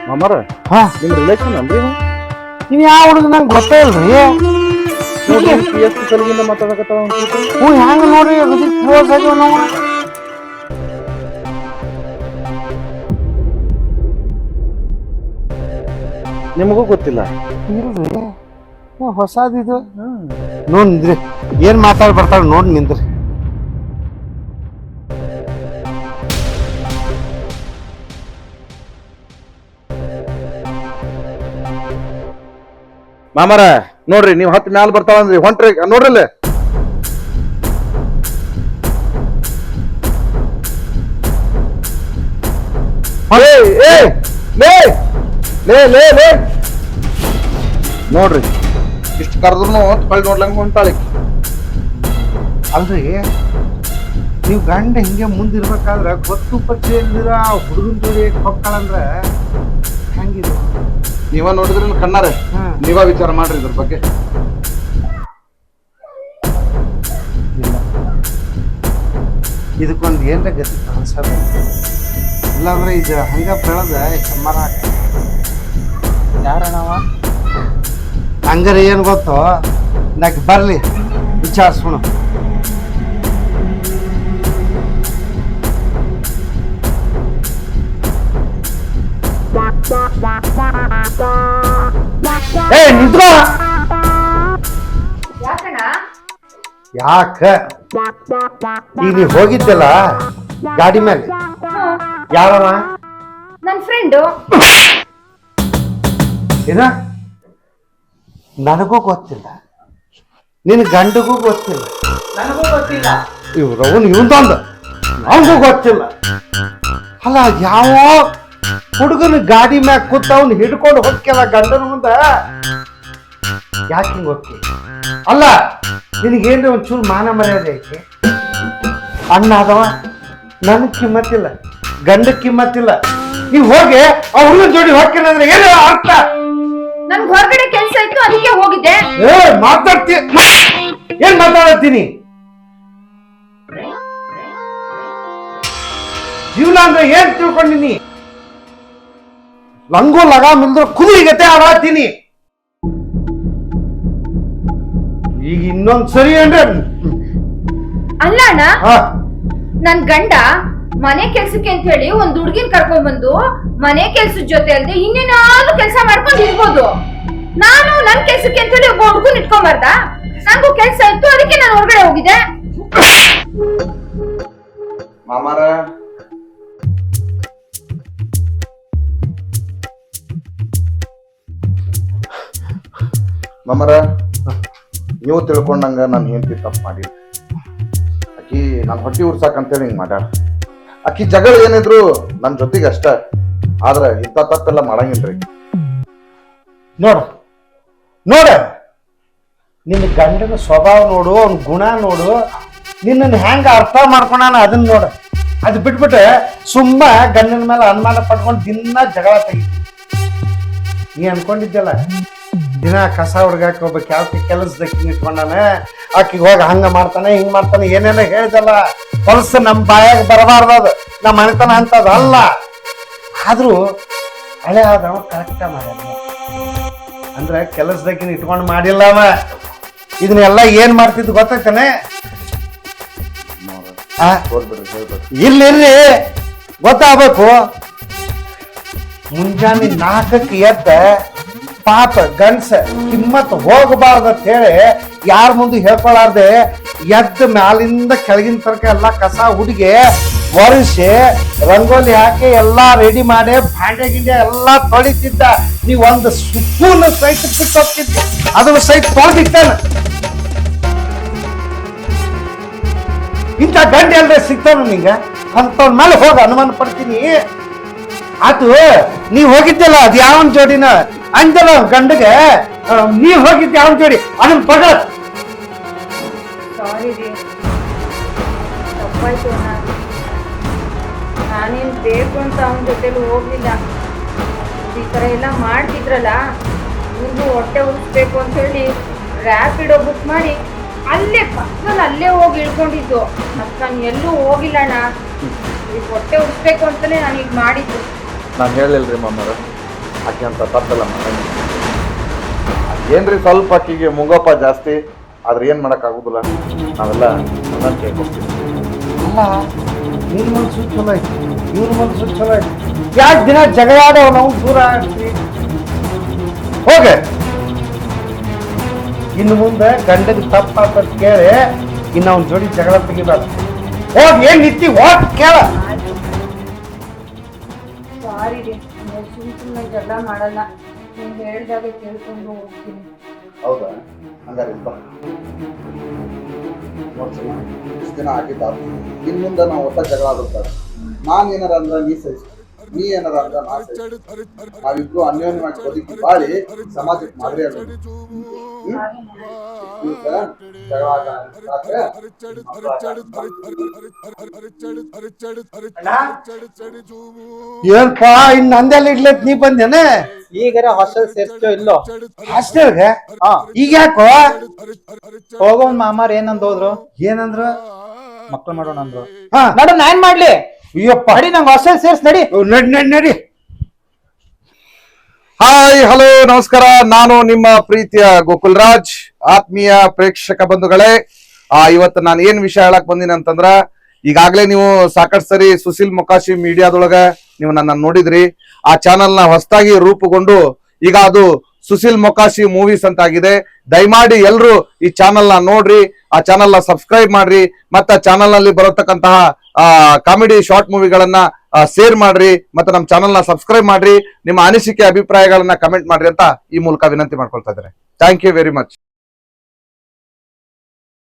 ಮಾಮಾರ ಹಾ ನಿಮ್ ರಿಲೇಷನ್ ಅಂದ್ರಿ ನೀವು ಯಾವ ಹುಡುಗ ನಂಗೆ ಗೊತ್ತೇ ಇಲ್ರಿ ಎಷ್ಟು ಸಲಿಗಿಂದ ಮಾತಾಡಕತ್ತಾವ ಹ್ಞೂ ಹೆಂಗ ನೋಡ್ರಿ ಅದು ಕ್ಲೋಸ್ ಆಗ್ಯಾವ ನಾವು ನಿಮಗೂ ಗೊತ್ತಿಲ್ಲ. ಇಲ್ರಿ ಹೊಸದಿದು ನೋಡ್ ನಿಂದ್ರಿ ಏನ್ ಮಾತಾಡ್ ಬರ್ತಾಳ ನೋಡ್ ನಿಂದ್ರಿ ಮಾಮಾರ ನೋಡ್ರಿ ನೀವ್ 10 ಮ್ಯಾಲ ಬರ್ತಾವಂದ್ರಿ ಹೊಂಟ್ರಿ ನೋಡ್ರಲ್ಲ. ನೋಡ್ರಿ ಇಷ್ಟು ಕರೆದ್ರು ಹೊಳ್ಳಿ ನೋಡ್ಲಂಗ ಹೊಂಟಾಳಿ. ಅಲ್ರಿ ನೀವು ಗಂಡ ಹಿಂಗೆ ಮುಂದಿರ್ಬೇಕಾದ್ರ ಗೊತ್ತು ಪರಿಚಯ ಇಲ್ದಿರ ಹುಡುಗನ ಜೋಡಿ ಹೋಗ್ತಾಳಂದ್ರ ಹೆಂಗಿದು ನೀವ ನೋಡಿದ್ರಿ ಕಣ್ಣಾರ ನೀವ ವಿಚಾರ ಮಾಡ್ರಿ ಇದ್ರ ಬಗ್ಗೆ. ಇಲ್ಲ ಇದಕ್ಕೊಂದು ಏನ್ರ ಗತಿ ಕಾಣಿಸೋದ ಇಲ್ಲಾಂದ್ರೆ ಇದು ಹಂಗ ಬೆಳೆದ ಸಮ್ಮಾರ ಯಾರಣ್ಣವ? ಹಂಗಾರೆ ಏನು ಗೊತ್ತೋ ನಾಕ್ ಬರ್ಲಿ ವಿಚಾರಿಸೋಣ. ಏ ನಿಂತ್ಕೋ. ಯಾಕ ಈಗ ನೀ ಹೋಗಿದ್ದಲ್ಲ ಗಾಡಿ ಮೇಲೆ ಯಾರವ? ನನ್ ಫ್ರೆಂಡು. ಏನ ನನಗೂ ಗೊತ್ತಿಲ್ಲ ನಿನ್ ಗಂಡಗೂ ಗೊತ್ತಿಲ್ಲ ನನಗೂ ಗೊತ್ತಿಲ್ಲ. ಇವ್ರವನ್ ಇವಂದೊಂದು ನನಗೂ ಗೊತ್ತಿಲ್ಲ. ಅಲ್ಲ ಯಾವ ಹುಡುಗನ ಗಾಡಿ ಮ್ಯಾಗ ಕೂತ ಅವ್ನು ಹಿಡ್ಕೊಂಡು ಹೋಗ್ಯಲ್ಲ ಗಂಡನ ಮುಂದ ಯಾಕೆ ಹಿಂಗ ಹೋಗ್ತಿ? ಅಲ್ಲ ನಿನಗೇನ್ರಿ ಒಂಚೂರು ಮಾನ ಮರ್ಯಾದೆ ಐತಿ? ಅಣ್ಣ ಆದವ ನನಗ್ ಕಿಮ್ಮತ್ತಿಲ್ಲ, ಗಂಡಕ್ ಕಿಮ್ಮತ್ತಿಲ್ಲ. ನೀವ್ ಹೋಗಿ ಆ ಹುಡುಗನ ಜೋಡಿ ಹೋಗ್ತೀನಿ ಅಂದ್ರೆ ಏನು ಅರ್ಥ? ನನ್ಗೆ ಹೊರಗಡೆ ಕೆಲ್ಸ ಇತ್ತು ಅದಕ್ಕೆ ಹೋಗಿದ್ದೆ. ಏ ಮಾತಾಡ್ತಿ ಏನ್ ಮಾತಾಡತ್ತೀನಿ? ಜೀವನ ಅಂದ್ರೆ ಏನ್ ತಿಳ್ಕೊಂಡಿನಿ? ಲಂಗು ಲಗಾಮ್ ಇಲ್ದ್ರ ಕುದುರಿಗತೆ ಆಡಾತೀನಿ. ಈಗ ಇನ್ನೊಂದ್ ಸರಿ ಅಂದ್ರೆ ಅಲ್ಲ ಅಣ್ಣ, ನನ್ ಗಂಡ ಮನೆ ಕೆಲ್ಸಕ್ಕೆ ಅಂತ ಹೇಳಿ ಒಂದ್ ಹುಡ್ಗಿನ್ ಕರ್ಕೊಂಡ್ ಬಂದು ಮನೆ ಕೆಲ್ಸದ ಜೊತೆ ಅಲ್ದೆ ಇನ್ನೇನಾದ್ರು ಕೆಲ್ಸ ಮಾಡ್ಕೊಂಡು ಇರ್ಬೋದು. ನಾನು ನನ್ ಕೆಲ್ಸಕ್ಕೆ ಅಂತ ಹೇಳಿ ಒಬ್ಬ ಹುಡ್ಗನ್ ಇಟ್ಕೊಂಬಾರ್ದ? ನಂಗೂ ಕೆಲ್ಸ ಇತ್ತು ಅದಕ್ಕೆ ನಾನು ಹೊರಗಡೆ ಹೋಗಿದ್ದೆ. ಮಾಮಾರ ಮಾಮಾರ ನೀವು ತಿಳ್ಕೊಂಡಂಗ ನಾನು ಹೆಂಡತಿ ತಪ್ಪು ಮಾಡಿ ಆಕಿ ನಾನು ಹೊಟ್ಟಿ ಉರ್ಸಾಕಂತೇಳಿ ಹಿಂಗ್ ಮಾಡ್ಯಾಳ. ಆಕಿ ಜಗಳ ಏನಿದ್ರು ನನ್ನ ಜೊತೆಗೆ ಅಷ್ಟ, ಆದ್ರ ಇಂಥ ತಪ್ಪೆಲ್ಲ ಮಾಡಂಗಿಲ್ರಿ. ನೋಡ ನೋಡ ನಿನ್ನ ಗಂಡನ ಸ್ವಭಾವ ನೋಡು, ಅವ್ನ ಗುಣ ನೋಡು, ನಿನ್ನನ್ನು ಹೆಂಗ ಅರ್ಥ ಮಾಡ್ಕೊಂಡಾನ ಅದನ್ನ ನೋಡ. ಅದು ಬಿಟ್ಬಿಟ್ಟು ಸುಮ್ಮ ಗಂಡನ ಮೇಲೆ ಅನುಮಾನ ಪಡ್ಕೊಂಡು ದಿನ ಜಗಳ ತೆಗಿತಿ. ನೀ ಅನ್ಕೊಂಡಿದ್ದಲ್ಲ ದಿನ ಕಸ ಹುಡ್ಗಾಕ ಹೋಗ್ಬೇಕು ಯಾವ ಕೆಲಸದಕ್ಕಿ ಇಟ್ಕೊಂಡಾನ, ಆಕಿಗೆ ಹೋಗಿ ಹಂಗ ಮಾಡ್ತಾನೆ ಹಿಂಗ ಮಾಡ್ತಾನೆ ಏನೇನೋ ಹೇಳ್ದಲ್ಲ. ಹೊಲಸು ನಮ್ಮ ಬಾಯಾಗ ಬರಬಾರ್ದು, ನಮ್ಮ ಮನೆತನ ಅಂತದ ಅಲ್ಲ. ಆದ್ರೂ ಹಳೆ ಆದವ ಕರೆಕ್ಟ ಮಾಡ್ಯಾನ. ಅಂದ್ರೆ ಕೆಲಸದಕ್ಕಿನ ಇಟ್ಕೊಂಡು ಮಾಡಿಲ್ಲ ಅವ. ಇದನ್ನೆಲ್ಲ ಏನ್ ಮಾಡ್ತಿದ್ದು ಗೊತ್ತೈತಾನೆ? ಇಲ್ಲಿರ್ರಿ ಗೊತ್ತಾಗಬೇಕು. ಮುಂಜಾನೆ 4ಕ್ಕೆ ಎದ್ದ ಪಾಪ ಗಂಡ್ಸ ಕಿಮ್ಮತ್ ಹೋಗಬಾರ್ದು ಅಂತ ಹೇಳಿ ಯಾರ ಮುಂದೆ ಹೇಳ್ಕೊಳಾರ್ದೆ ಎದ್ದ ಮ್ಯಾಲಿಂದ ಕೆಳಗಿನ ತನಕ ಎಲ್ಲ ಕಸ ಹುಡುಗಿ ಒರೆಸಿ ರಂಗೋಲಿ ಹಾಕಿ ಎಲ್ಲಾ ರೆಡಿ ಮಾಡಿ ಭಾಂಡೆ ಗಿಂಡೆ ಎಲ್ಲಾ ತೊಳಿತಿದ್ದ. ನೀವ್ ಒಂದು ಸುಪ್ಪೂನ ಸಹಿತ ಬಿಟ್ಟೋಗ್ತಿದ್ದ, ಅದನ್ನ ಸಹಿತ ತೊಳೆದಿಟ್ಟಾನ. ಇಂಥ ಗಂಡ ಎಲ್ರೆ ಸಿಗ್ತಾನ ನಿಂಗ? ಅಂತವ್ರ ಮೇಲೆ ಹೋಗ ಅನುಮಾನ ಪಡ್ತೀನಿ. ಅದು ನೀವ್ ಹೋಗಿದ್ದಲ್ಲ ಅದ್ ಯಾವನ್ ಜೋಡಿನ ಅಂದಲ್ಲ ಗಂಡಗೆ, ನೀವ್ ಹೋಗಿದ್ದ ಯಾವನ್ ಜೋಡಿ ಅದನ್ನ ಪಡ ಸಾರಿ ರೀ, ತಪ್ಪಾಯ್ತು ಅಣ್ಣ. ನಾನೇನು ಬೇಕು ಅಂತ ಅವನ ಜೊತೆಲಿ ಹೋಗ್ಲಿಲ್ಲ. ಈ ಥರ ಎಲ್ಲ ಮಾಡ್ತಿದ್ರಲ್ಲ, ಇವ್ರಿಗೂ ಹೊಟ್ಟೆ ಉಳಿಸ್ಬೇಕು ಅಂತ ಹೇಳಿ ರ್ಯಾಪಿಡೋ ಬುಕ್ ಮಾಡಿ ಅಲ್ಲೇ ಪಕ್ಕದಲ್ಲಿ ಅಲ್ಲೇ ಹೋಗಿ ಇಳ್ಕೊಂಡಿದ್ದು. ಮತ್ತು ನಾನು ಎಲ್ಲೂ ಹೋಗಿಲ್ಲ ಅಣ್ಣ. ಈಗ ಹೊಟ್ಟೆ ಉಳಿಸ್ಬೇಕು ಅಂತಲೇ ನಾನು ಈಗ ಮಾಡಿದ್ದು. ನಾನು ಹೇಳಿಲ್ರಿ ಮಾಮರ, ಆಕೆ ಅಂತ ತಪ್ಪಲ್ಲ ಏನ್ರಿ ಸ್ವಲ್ಪ ಆಕಿಗೆ ಮುಂಗೋಪ ಜಾಸ್ತಿ, ಆದ್ರೆ ಏನ್ ಮಾಡಕ್ ಆಗುದಿಲ್ಲ. ನಾವೆಲ್ಲ ಕೇಳ್ಕೊಡ್ತೀವಿ. ಅಲ್ಲ, ನಿನ್ ಮನ್ಸು ಚಲೋ ಐತಿ, ಇವ್ರ ಮನ್ಸು ಚಲೋ ಐತಿ. ಯಾಕೆ ದಿನ ಜಗಳ ಆಡೋ ನಾವು ದೂರ ಆಗ್ತೀವಿ? ಹೋಗೆ, ಇನ್ನು ಮುಂದೆ ಗಂಡದ ತಪ್ಪ ಕೇಳಿ ಇನ್ನು ಅವ್ನ ಜೋಡಿ ಜಗಳ ತೆಗಿಬಾರ್ದು. ಹೋಗಿ ಏನ್ ನಿಂತಿ ಹೋಗ್ ಕೇಳ. ಸಾರಿ ರೀ, ಸುಮ್ಮನೆ ಜಗಳ ಮಾಡಲ್ಲ. ನೀವು ಹೇಳ್ದಾಗ ಕೇಳ್ಕೊಂಡು ಹೋಗ್ತೀನಿ. ಹೌದಾ? ಹಂಗಾರೆ ನೋಡ್ಸಲ್ಲ, ಇಷ್ಟು ದಿನ ಆಗಿದ್ದ ಇನ್ ಮುಂದೆ ನಾವು ಒಟ್ಟ ಜಗಳ ಆಗುತ್ತಾರೆ. ನಾನ್ ಏನಾರ ಅಂದ್ರ ನೀ ಸಹಿಸು, ನೀ ಏನಾರ ಅಂದ್ರ ನಾ ಸಹಿಸು. ನಾವಿಬ್ರು ಅನ್ಯೋನ್ಯವಾಗಿ ಬದುಕಿ ಬಾಳಿ ಸಮಾಜಕ್ಕೆ ಮಾದರಿ ಆಗೋದು. ಏನ್ಪಾ ಇನ್ ನಂದೆಲ್ಲ ಇಡ್ಲತ್ ನೀ ಬಂದೇನೆ? ಈಗರ ಹಾಸ್ಟೆಲ್ ಸೇರ್ಸೋ ಇಲ್ಲೋ? ಹಾಸ್ಟೆಲ್ಗೆ ಈಗ ಯಾಕೋ? ಹೋಗೋನ್ ಮಾಮಾರ್ ಏನಂದ್ ಹೋದ್ರು? ಏನಂದ್ರು? ಮಕ್ಳು ಮಾಡೋಣ ಅಂದ್ರು. ಹಾ, ನಡು ನಾನ್ ಮಾಡ್ಲಿ? ಅಯ್ಯಪ್ಪ, ನಡಿ, ನಂಗೆ ಹಾಸ್ಟೆಲ್ ಸೇರ್ಸ್ ನಡಿ. ನಡಿ ನಡಿ ನಡಿ. ಹಾಯ್, ಹಲೋ, ನಮಸ್ಕಾರ. ನಾನು ನಿಮ್ಮ ಪ್ರೀತಿಯ ಗೋಕುಲ್ರಾಜ್. ಆತ್ಮೀಯ ಪ್ರೇಕ್ಷಕ ಬಂಧುಗಳೇ, ಇವತ್ತು ನಾನು ಏನ್ ವಿಷಯ ಹೇಳಕ್ ಬಂದಿನಿ ಅಂತಂದ್ರ, ಈಗಾಗಲೇ ನೀವು ಸಾಕಷ್ಟು ಸರಿ ಸುಶೀಲ್ ಮೊಕಾಶಿ ಮೀಡಿಯಾದೊಳಗ ನೀವು ನನ್ನ ನೋಡಿದ್ರಿ. ಆ ಚಾನೆಲ್ ನ ಹೊಸದಾಗಿ ರೂಪುಗೊಂಡು ಈಗ ಅದು ಸುಶೀಲ್ ಮೊಕಾಶಿ ಮೂವೀಸ್ ಅಂತ ಆಗಿದೆ. ದಯಮಾಡಿ ಎಲ್ರು ಈ ಚಾನೆಲ್ ನ ನೋಡ್ರಿ, ಆ ಚಾನೆಲ್ ನ ಸಬ್ಸ್ಕ್ರೈಬ್ ಮಾಡ್ರಿ, ಮತ್ತೆ ಚಾನೆಲ್ ನಲ್ಲಿ ಬರತಕ್ಕಂತಹ ಕಾಮಿಡಿ ಶಾರ್ಟ್ ಮೂವಿಗಳನ್ನ ಶೇರ್ ಮಾಡ್ರಿ, ಮತ್ತೆ ನಮ್ಮ ಚಾನೆಲ್ ನ ಸಬ್ಸ್ಕ್ರೈಬ್ ಮಾಡ್ರಿ. ನಿಮ್ಮ ಅನಿಸಿಕೆ ಅಭಿಪ್ರಾಯಗಳನ್ನ ಕಮೆಂಟ್ ಮಾಡ್ರಿ ಅಂತ ಈ ಮೂಲಕ ವಿನಂತಿ ಮಾಡ್ಕೊಳ್ತಾ ಇದ್ದಾರೆ. Thank you very much.